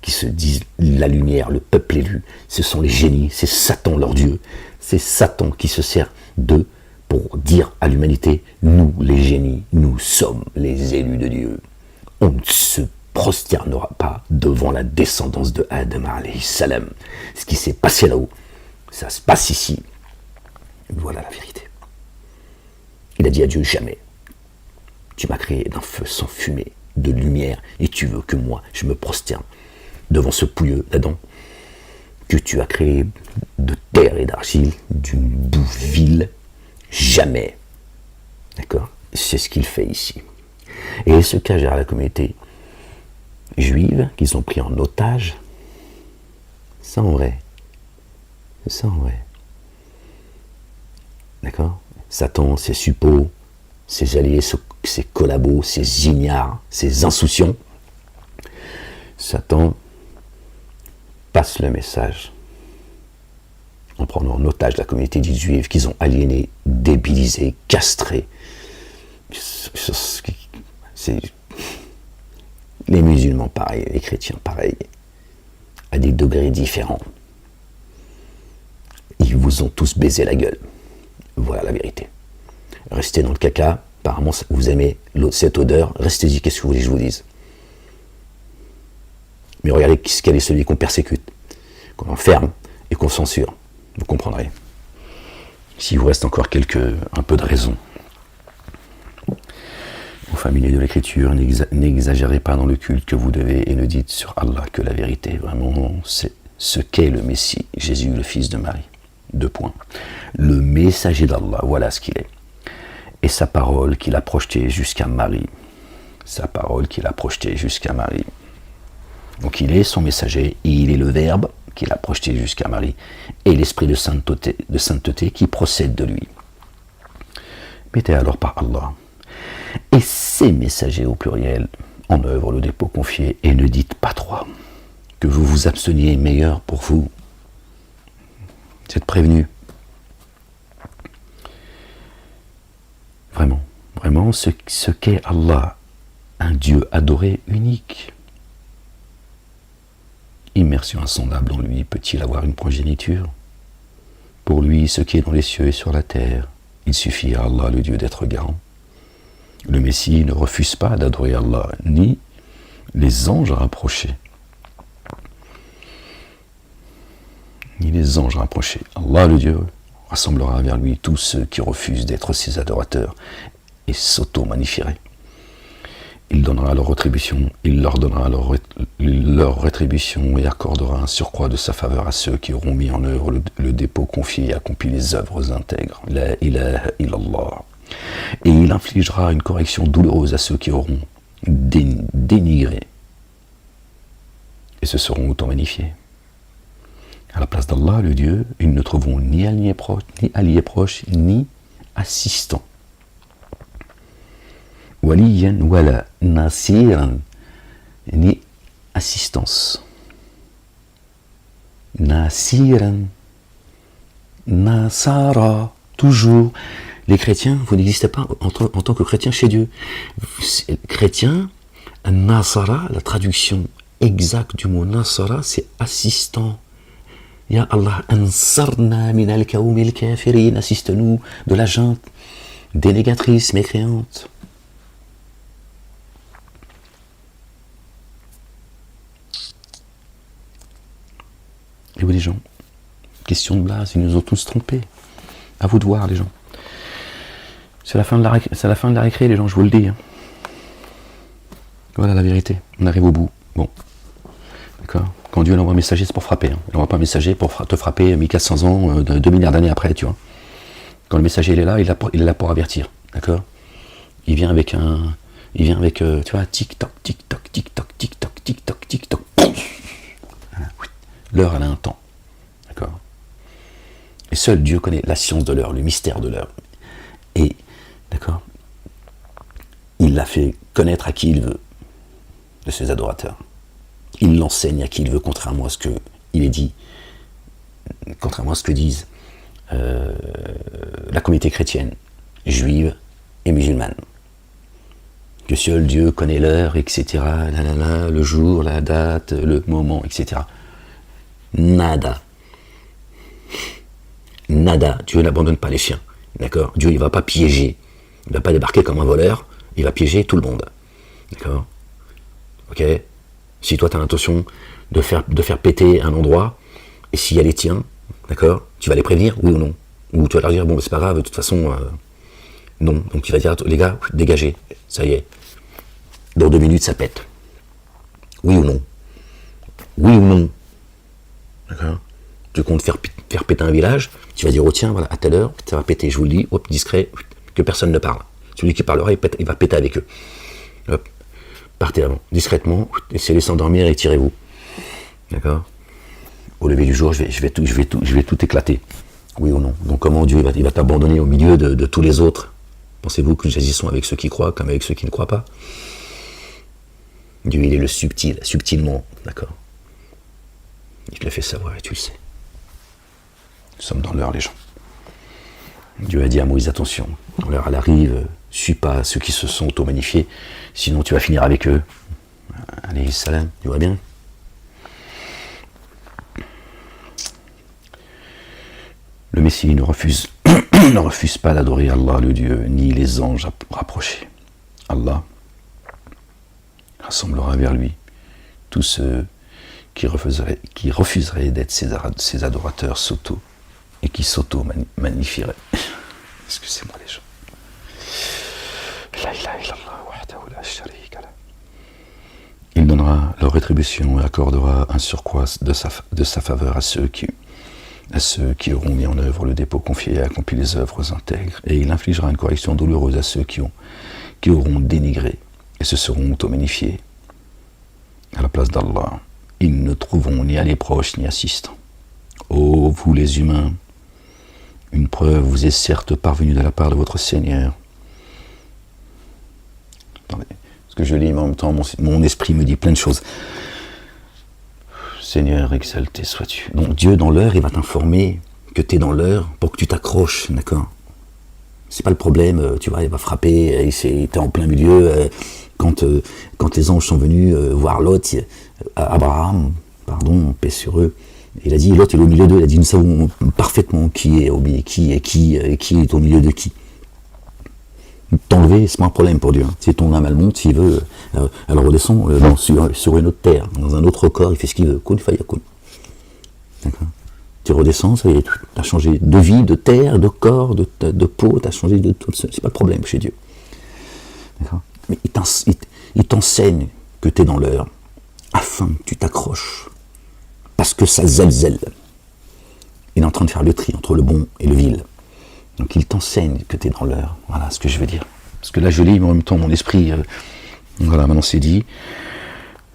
qui se disent la lumière, le peuple élu. Ce sont les génies, c'est Satan leur Dieu. C'est Satan qui se sert d'eux pour dire à l'humanité, nous les génies, nous sommes les élus de Dieu. On ne se prosternera pas devant la descendance de Adam alayhi salam. Ce qui s'est passé là-haut, ça se passe ici. Voilà la vérité. Il a dit à Dieu, jamais. Tu m'as créé d'un feu sans fumée, de lumière, et tu veux que moi, je me prosterne devant ce pouilleux d'Adam, que tu as créé de terre et d'argile, d'une boue vile, jamais. D'accord? C'est ce qu'il fait ici. Et ce qu'a géré la communauté juive, qu'ils ont pris en otage, ça en vrai. C'est ça en vrai. D'accord? Satan, ses suppôts, ses alliés, ses collabos, ses ignares, ses insouciants. Satan passe le message en prenant en otage la communauté juive qu'ils ont aliénée, débilisée, castrée. C'est les musulmans pareil, les chrétiens pareil, à des degrés différents. Ils vous ont tous baisé la gueule. Voilà la vérité. Restez dans le caca, apparemment vous aimez cette odeur, restez-y, qu'est-ce que vous voulez que je vous dise? Mais regardez quel est celui qu'on persécute, qu'on enferme et qu'on censure. Vous comprendrez. S'il vous reste encore un peu de raison. Aux familiers de l'écriture, n'exagérez pas dans le culte que vous devez et ne dites sur Allah que la vérité. Vraiment, c'est ce qu'est le Messie, Jésus, le fils de Marie. 2 points. Le messager d'Allah, voilà ce qu'il est. Et sa parole qu'il a projetée jusqu'à Marie. Sa parole qu'il a projetée jusqu'à Marie. Donc il est son messager, il est le Verbe qu'il a projeté jusqu'à Marie, et l'esprit de sainteté qui procède de lui. Mettez alors par Allah et ses messagers au pluriel en œuvre le dépôt confié, et ne dites pas trois, que vous vous absteniez meilleur pour vous. Vous êtes prévenus. Vraiment ce qu'est Allah, un Dieu adoré unique. Immersion insondable en lui, peut-il avoir une progéniture? Pour lui, ce qui est dans les cieux et sur la terre, il suffit à Allah, le Dieu, d'être garant. Le Messie ne refuse pas d'adorer Allah, ni les anges rapprochés. Ni les anges rapprochés. Allah, le Dieu, rassemblera vers lui tous ceux qui refusent d'être ses adorateurs et s'auto-magnifieraient. Il donnera leur rétribution, il leur donnera leur rétribution et accordera un surcroît de sa faveur à ceux qui auront mis en œuvre le dépôt confié et accompli les œuvres intègres. La ilaha illallah. Et il infligera une correction douloureuse à ceux qui auront dénigré et se seront auto-magnifiés. À la place d'Allah, le Dieu, ils ne trouveront ni alliés proches, ni assistants. Waliyan wala nasiran, ni assistance. Nasiran, nasara, toujours. Les chrétiens, vous n'existez pas en tant que chrétien chez Dieu. Chrétien, nasara, la traduction exacte du mot nasara, c'est assistant. Ya Allah, ansarna min al-kawmi al-kafirin, assiste-nous de la junte dénégatrice, mécréante. Et oui les gens, question de blase, ils nous ont tous trompés. À vous de voir les gens. C'est la fin de la récré les gens, je vous le dis. Hein. Voilà la vérité, on arrive au bout. Bon, d'accord. Quand Dieu envoie un messager, c'est pour frapper. Hein. Il n'envoie pas un messager pour te frapper 1400 ans, 2 milliards d'années après, tu vois. Quand le messager il est là, il est là pour avertir, d'accord. Il vient avec, tu vois, tic-toc, tic-toc, tic-toc, tic-toc, tic-toc, tic-toc. L'heure, elle a un temps, d'accord. Et seul Dieu connaît la science de l'heure, le mystère de l'heure. Et, d'accord, il l'a fait connaître à qui il veut, de ses adorateurs. Il l'enseigne à qui il veut, contrairement à ce qu'il est dit, contrairement à ce que disent la communauté chrétienne, juive et musulmane. Que seul Dieu connaît l'heure, etc., le jour, la date, le moment, etc. Nada. Nada. Dieu n'abandonne pas les chiens. D'accord. Dieu, il ne va pas piéger. Il ne va pas débarquer comme un voleur. Il va piéger tout le monde. D'accord. Ok. Si toi, tu as l'intention de faire péter un endroit, et s'il y a les tiens, d'accord, tu vas les prévenir, oui ou non. Ou tu vas leur dire, bon, c'est pas grave, de toute façon, non. Donc tu vas dire, les gars, dégagez. Ça y est. Dans 2 minutes, ça pète. Oui ou non. Oui ou non. D'accord. Tu comptes faire péter un village, tu vas dire, oh tiens, voilà, à telle heure, ça va péter, je vous le dis, hop, discret, que personne ne parle. Celui qui parlera, il va péter avec eux. Hop, partez avant, discrètement, essayez de s'endormir et tirez-vous. D'accord. Au lever du jour, je vais tout éclater. Oui ou non. Donc comment Dieu il va t'abandonner au milieu de tous les autres? Pensez-vous que nous agissons avec ceux qui croient comme avec ceux qui ne croient pas? Dieu, il est le subtil, subtilement, d'accord. Il te le fait savoir et tu le sais. Nous sommes dans l'heure, les gens. Dieu a dit à Moïse, attention, quand l'heure elle arrive, suis pas ceux qui se sont auto-magnifiés, sinon tu vas finir avec eux. Alayhi salam, tu vois bien? Le Messie ne refuse pas d'adorer Allah, le Dieu, ni les anges rapprochés. Allah rassemblera vers lui tous ceux qui refuseraient d'être ses adorateurs et qui s'auto-magnifieraient. Excusez-moi les gens. La ilaha illallah wahdahu la sharika lah. Il donnera leur rétribution et accordera un surcroît de sa faveur à ceux qui auront mis en œuvre le dépôt confié et accompli les œuvres intègres. Et il infligera une correction douloureuse à ceux qui auront dénigré et se seront auto-magnifiés. À la place d'Allah, ils ne trouveront ni alliés proches ni assistants. Ô vous les humains, une preuve vous est certes parvenue de la part de votre Seigneur. Attendez, parce que je lis, mais en même temps, mon esprit me dit plein de choses. Seigneur, exalté sois-tu. Donc Dieu, dans l'heure, il va t'informer que tu es dans l'heure pour que tu t'accroches, d'accord? C'est pas le problème, tu vois, il va frapper, t'es en plein milieu, quand les anges sont venus voir Lot, Abraham, pardon, paix sur eux, Il a dit, l'autre est au milieu d'eux, il a dit, nous savons parfaitement qui est au milieu, qui est au milieu de qui. T'enlever, c'est pas un problème pour Dieu. Si ton âme elle monte, s'il veut, elle redescend sur une autre terre, dans un autre corps, il fait ce qu'il veut. Kun fayakun. D'accord. Tu redescends, ça y est, tu as changé de vie, de terre, de corps, de peau, tu as changé de tout. C'est pas le problème chez Dieu. D'accord. Mais il t'enseigne que tu es dans l'heure, afin que tu t'accroches. Parce que ça zèle. Il est en train de faire le tri entre le bon et le vil. Donc il t'enseigne que tu es dans l'heure. Voilà ce que je veux dire. Parce que là je lis, mais en même temps mon esprit, voilà, maintenant c'est dit.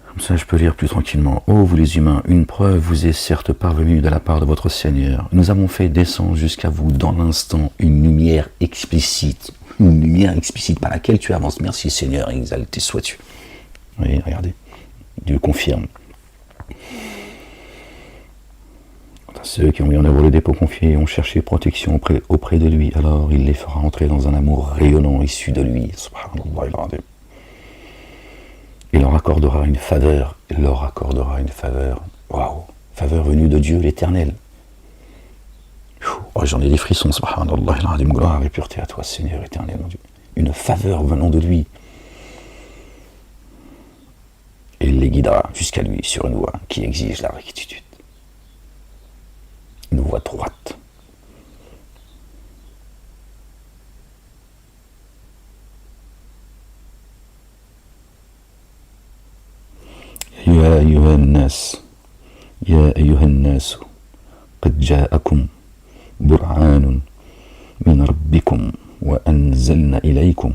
Comme ça je peux lire plus tranquillement. Ô vous les humains, une preuve vous est certes parvenue de la part de votre Seigneur. Nous avons fait descendre jusqu'à vous dans l'instant une lumière explicite. Une lumière explicite par laquelle tu avances. Merci Seigneur, exalté sois-tu. Oui, regardez. Dieu confirme. Ceux qui ont mis en œuvre le dépôt confié ont cherché protection auprès de lui, alors il les fera entrer dans un amour rayonnant issu de lui. Il leur accordera une faveur. Waouh, faveur venue de Dieu l'Éternel. Oh, j'en ai des frissons, subhanallah, gloire et pureté à toi, Seigneur éternel, mon Dieu. Une faveur venant de lui. Et il les guidera jusqu'à lui sur une voie qui exige la rectitude. Une voie droite. يا أيها الناس قد جاءكم برهان من ربكم وأنزلنا إليكم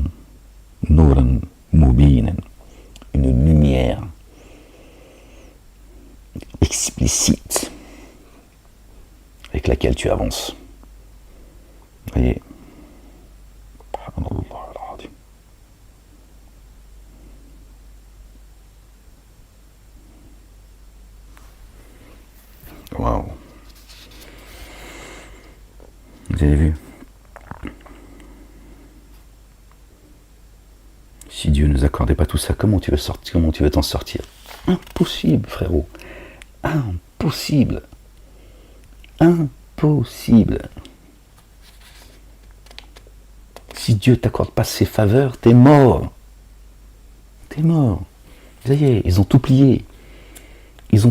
نورا مبينا. Une lumière explicite avec laquelle tu avances. Voyez. Waouh. Vous avez vu? Si Dieu ne nous accordait pas tout ça, comment tu veux t'en sortir? Impossible, frérot. Impossible. Si Dieu t'accorde pas ses faveurs, t'es mort. Ça y est, ils ont tout plié. Ils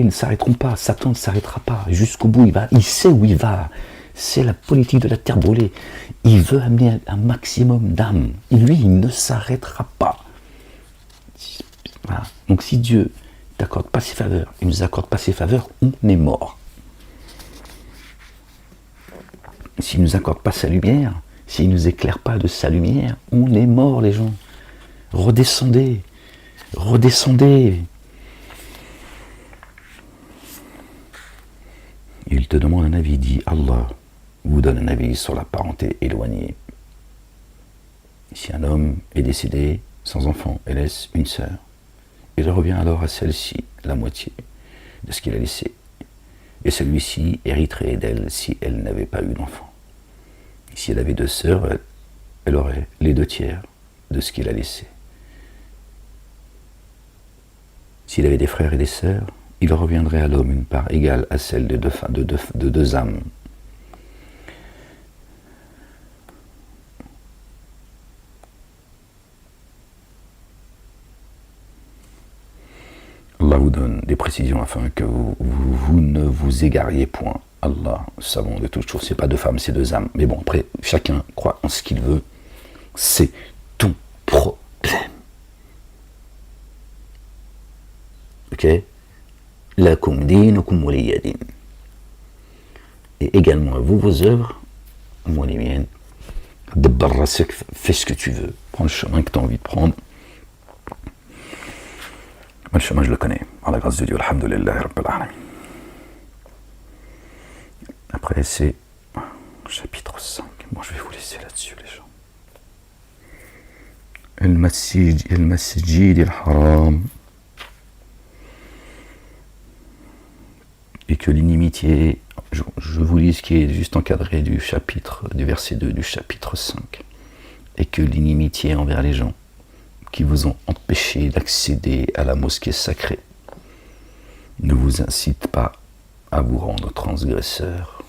ne s'arrêteront pas. Satan ne s'arrêtera pas. Jusqu'au bout, il sait où il va. C'est la politique de la terre brûlée. Il veut amener un maximum d'âmes. Et lui, il ne s'arrêtera pas. Voilà. Donc si Dieu t'accorde pas ses faveurs, il ne nous accorde pas ses faveurs, on est mort. S'il ne nous accorde pas sa lumière, s'il ne nous éclaire pas de sa lumière, on est mort, les gens. Redescendez. Il te demande un avis, dit Allah vous donne un avis sur la parenté éloignée. Si un homme est décédé sans enfant et laisse une sœur, il revient alors à celle-ci la moitié de ce qu'il a laissé, et celui-ci hériterait d'elle si elle n'avait pas eu d'enfant. Si elle avait 2 sœurs, elle aurait les 2/3 de ce qu'il a laissé. S'il avait des frères et des sœurs, il reviendrait à l'homme une part égale à celle de 2 âmes. Allah vous donne des précisions afin que vous ne vous égariez point. Allah, savant de toutes choses, c'est pas 2 femmes, c'est 2 âmes. Mais bon, après, chacun croit en ce qu'il veut. C'est ton problème. Ok? Lakum dinukum waliya din. Et également à vous, vos œuvres, moi les miennes. Dabbar rasak, fais ce que tu veux. Prends le chemin que tu as envie de prendre. Moi, le chemin, je le connais. Par la grâce de Dieu, alhamdulillah, rabbil alamin. Après, c'est chapitre 5. Bon, je vais vous laisser là-dessus, les gens. Al-Masjid al-Haram. Et que l'inimitié, je vous lis ce qui est juste encadré du verset 2 du chapitre 5. Et que l'inimitié envers les gens qui vous ont empêché d'accéder à la mosquée sacrée ne vous incite pas à vous rendre transgresseurs.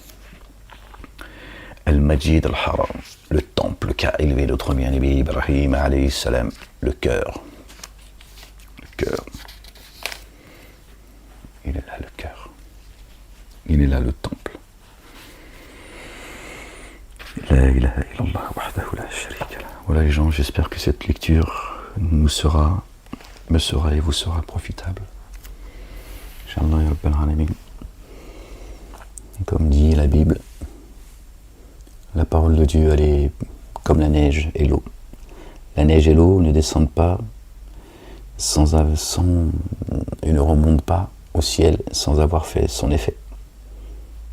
Al-Majid al-Haram, le temple qu'a élevé notre bien-aimé Ibrahim alayhi salam, le cœur. Le cœur. Il est là le cœur. Il est là le temple. La ilaha illallah wahdahu la sharika lah. Voilà les gens, j'espère que cette lecture me sera et vous sera profitable. Inch'Allah ya Rabbal Alamin. Comme dit la Bible, la parole de Dieu, elle est comme la neige et l'eau. La neige et l'eau ne descendent pas et ne remontent pas au ciel sans avoir fait son effet.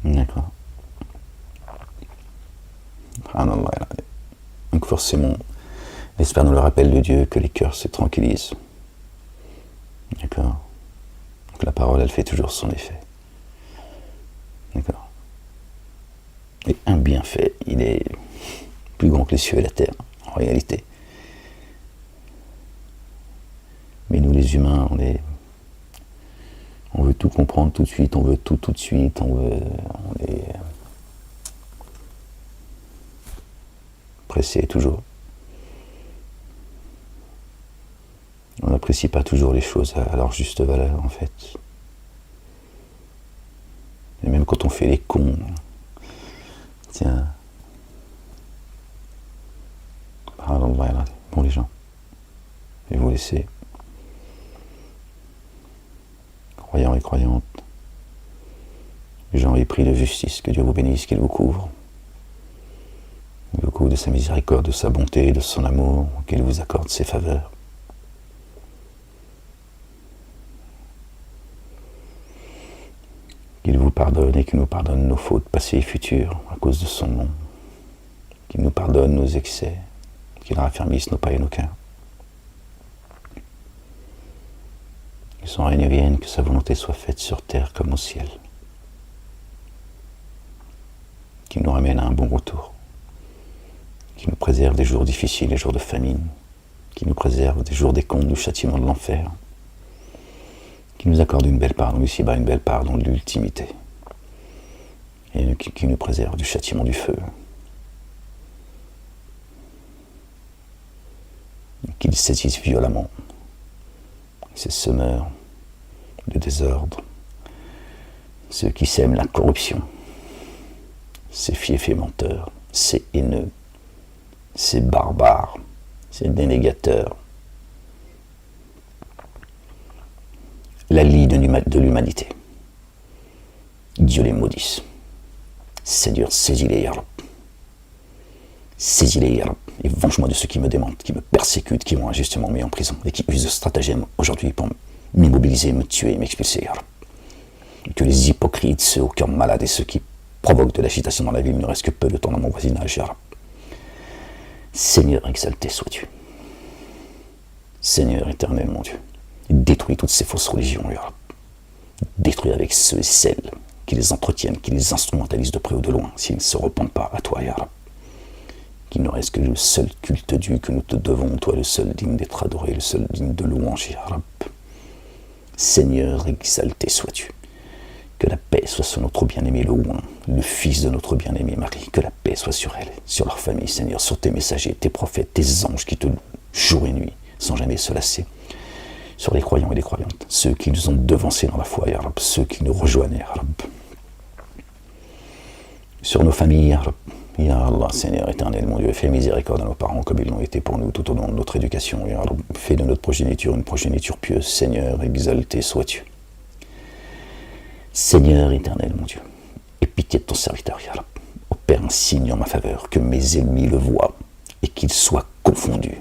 D'accord. Donc forcément, j'espère nous le rappel de Dieu que les cœurs se tranquillisent. D'accord. Donc la parole, elle fait toujours son effet. D'accord. Et un bienfait, il est plus grand que les cieux et la terre, en réalité. Mais nous les humains, on veut tout comprendre tout de suite, on veut tout de suite, on est pressé toujours. On n'apprécie pas toujours les choses à leur juste valeur, en fait. Et même quand on fait les cons, tiens, bon les gens, je vais vous laisser, croyants et croyantes, les gens épris de justice, que Dieu vous bénisse, qu'il vous couvre. Il vous couvre de sa miséricorde, de sa bonté, de son amour, qu'il vous accorde ses faveurs. Qu'il vous pardonne et qu'il nous pardonne nos fautes passées et futures à cause de son nom. Qu'il nous pardonne nos excès, qu'il raffermisse nos pas et nos cœurs. Que son règne vienne, que sa volonté soit faite sur terre comme au ciel. Qu'il nous ramène à un bon retour. Qu'il nous préserve des jours difficiles, des jours de famine. Qu'il nous préserve des jours des comptes, du châtiment de l'enfer. Qu'il nous accorde une belle part dans l'ici-bas, une belle part dans l'ultimité. Et qu'il nous préserve du châtiment du feu. Qu'il saisisse violemment ces semeurs de désordre, ceux qui sèment la corruption, ces fiefs et menteurs, ces haineux, ces barbares, ces dénégateurs, la lie de l'humanité. Dieu les maudisse. Seigneur, saisis-les, Ya Rab. Saisis-les, Ya Rab, et venge-moi de ceux qui me démentent, qui me persécutent, qui m'ont injustement mis en prison, et qui usent de stratagèmes aujourd'hui pour m'immobiliser, me tuer et m'expulser, Ya Rab. Que les hypocrites, ceux au cœur malade et ceux qui provoquent de l'agitation dans la ville ne restent que peu de temps dans mon voisinage, Ya Rab. Seigneur, exalté sois-tu. Seigneur éternel, mon Dieu, détruis toutes ces fausses religions, Ya Rab. Détruis avec ceux et celles qui les entretiennent, qui les instrumentalisent de près ou de loin, s'ils ne se repentent pas à toi, Ya Rab. Qu'il ne reste que le seul culte dû que nous te devons, toi le seul digne d'être adoré, le seul digne de louange, Ya Rab. Seigneur, exalté sois-tu. Que la paix soit sur notre bien-aimé le Ouin, le fils de notre bien-aimé Marie. Que la paix soit sur elle, sur leur famille, Seigneur, sur tes messagers, tes prophètes, tes anges qui te louent jour et nuit, sans jamais se lasser. Sur les croyants et les croyantes, ceux qui nous ont devancés dans la foi, Ya Rab, ceux qui nous rejoignent, Ya Rab. Sur nos familles, Ya Rab. Ya Allah, Seigneur éternel, mon Dieu, fais miséricorde à nos parents comme ils l'ont été pour nous tout au long de notre éducation. Ya Allah, fais de notre progéniture une progéniture pieuse. Seigneur, exalté sois-tu. Seigneur éternel, mon Dieu, aie pitié de ton serviteur, Ya Allah. Opère un signe en ma faveur, que mes ennemis le voient et qu'ils soient confondus.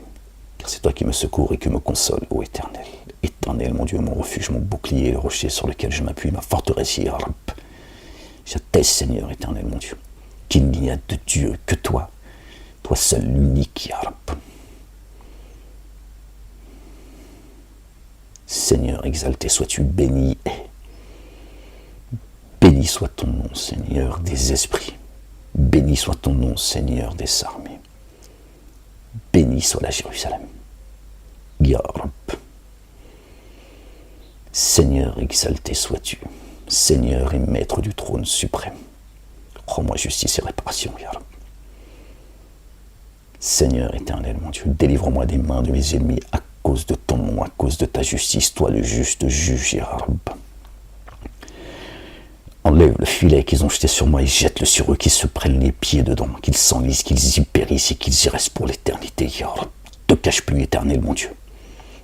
Car c'est toi qui me secours et qui me console, ô éternel. Éternel, mon Dieu, mon refuge, mon bouclier, le rocher sur lequel je m'appuie, ma forteresse, Ya Allah. J'atteste, Seigneur éternel, mon Dieu, qu'il n'y a de Dieu que toi, toi seul l'unique, Ya Rab. Seigneur, exalté sois-tu, béni est. Béni soit ton nom, Seigneur des esprits. Béni soit ton nom, Seigneur des armées. Béni soit la Jérusalem. Ya Rab. Seigneur, exalté sois-tu. Seigneur et Maître du trône suprême. Rends-moi justice et réparation, Ya Rab. Seigneur éternel, mon Dieu, délivre-moi des mains de mes ennemis à cause de ton nom, à cause de ta justice, toi le juste juge, Ya Rab. Enlève le filet qu'ils ont jeté sur moi et jette-le sur eux, qu'ils se prennent les pieds dedans, qu'ils s'enlisent, qu'ils y périssent et qu'ils y restent pour l'éternité, Ya Rab. Te cache plus, éternel, mon Dieu.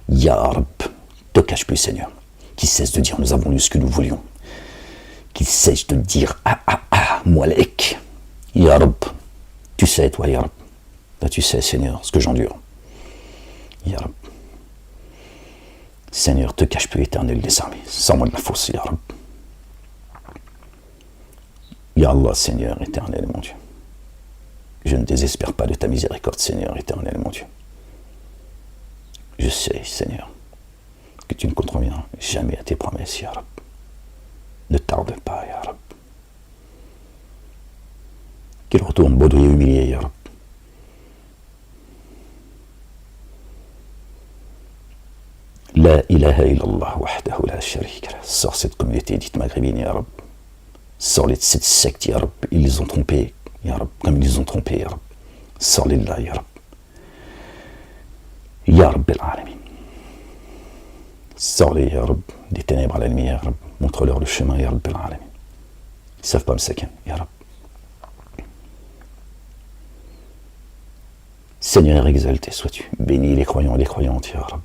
Ya Rab, te cache plus, Seigneur. Qu'ils cessent de dire nous avons eu ce que nous voulions. Qu'ils cessent de dire Moualek. Ya Rab, tu sais, toi, Ya Rab. Là, tu sais, Seigneur, ce que j'endure. Ya Rab. Seigneur, te cache plus, éternel des armées. Sors-moi de la fosse, Ya Rab. Ya Allah, Seigneur éternel, mon Dieu. Je ne désespère pas de ta miséricorde, Seigneur éternel, mon Dieu. Je sais, Seigneur, que tu ne contreviens jamais à tes promesses, Ya Rab. Ne tarde pas, Ya Rab. Qu'il retourne bredouillé et humilié, Ya Rab. La ilaha illallah wahdahu la sharika lah. Sors cette communauté dite maghrébine, Ya Rab. Sors-les de cette secte, Ya Rab. Ils les ont trompés, Ya Rab, comme ils les ont trompés, Ya Rab. Sors-les de là, Ya Rab. Ya Rab al-Alamin. Sors-les, Ya Rab, des ténèbres à la lumière, Ya Rab. Montre-leur le chemin, Ya Rab al-Alamin. Ils ne savent pas me saquer, Ya Rab. Seigneur exalté sois-tu. Bénis les croyants et les croyantes, Ya Rab.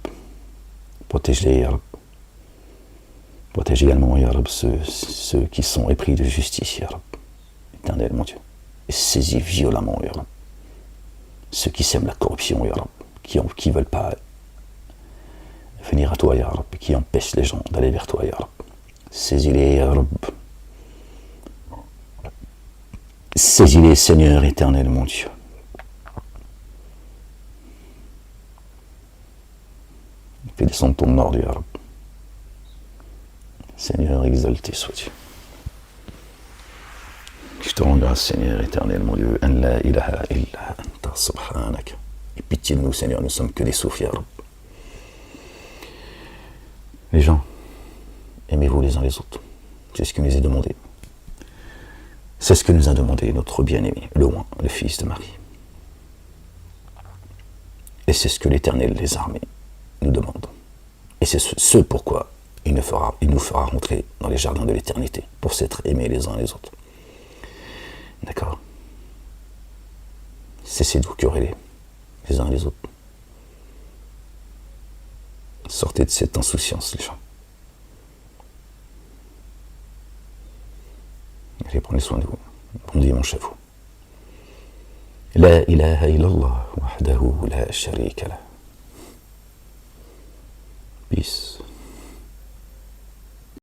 Protège-les, Ya Rab. Protège également, Ya Rab, ceux qui sont épris de justice, Ya Rab. Éternel, mon Dieu. Et saisis violemment, Ya Rab. Ceux qui sèment la corruption, Ya Rab. Qui ne veulent pas venir à toi, Ya Rab. Qui empêchent les gens d'aller vers toi, Ya Rab. Saisis-les, Ya Rab. Saisis-les, Seigneur éternel, mon Dieu. Fais descendre ton ordre, Ya Rab. Seigneur, exalté sois-tu. Je te rends grâce, Seigneur éternel, mon Dieu. An la ilaha illa anta subhanak. Et pitié de nous, Seigneur, nous sommes que des souffles, Ya Rab. Les gens, aimez-vous les uns les autres. C'est ce qui nous est demandé. C'est ce que nous a demandé notre bien-aimé, le Roi, le Fils de Marie. Et c'est ce que l'Éternel des armées nous demande. Et c'est ce pourquoi il nous fera rentrer dans les jardins de l'éternité, pour s'être aimés les uns les autres. D'accord? Cessez de vous quereller les uns les autres. Sortez de cette insouciance, les gens. Allez, prenez soin de vous. Bon dimanche à vous. La ilaha illallah wahdahu la sharika lah. Peace.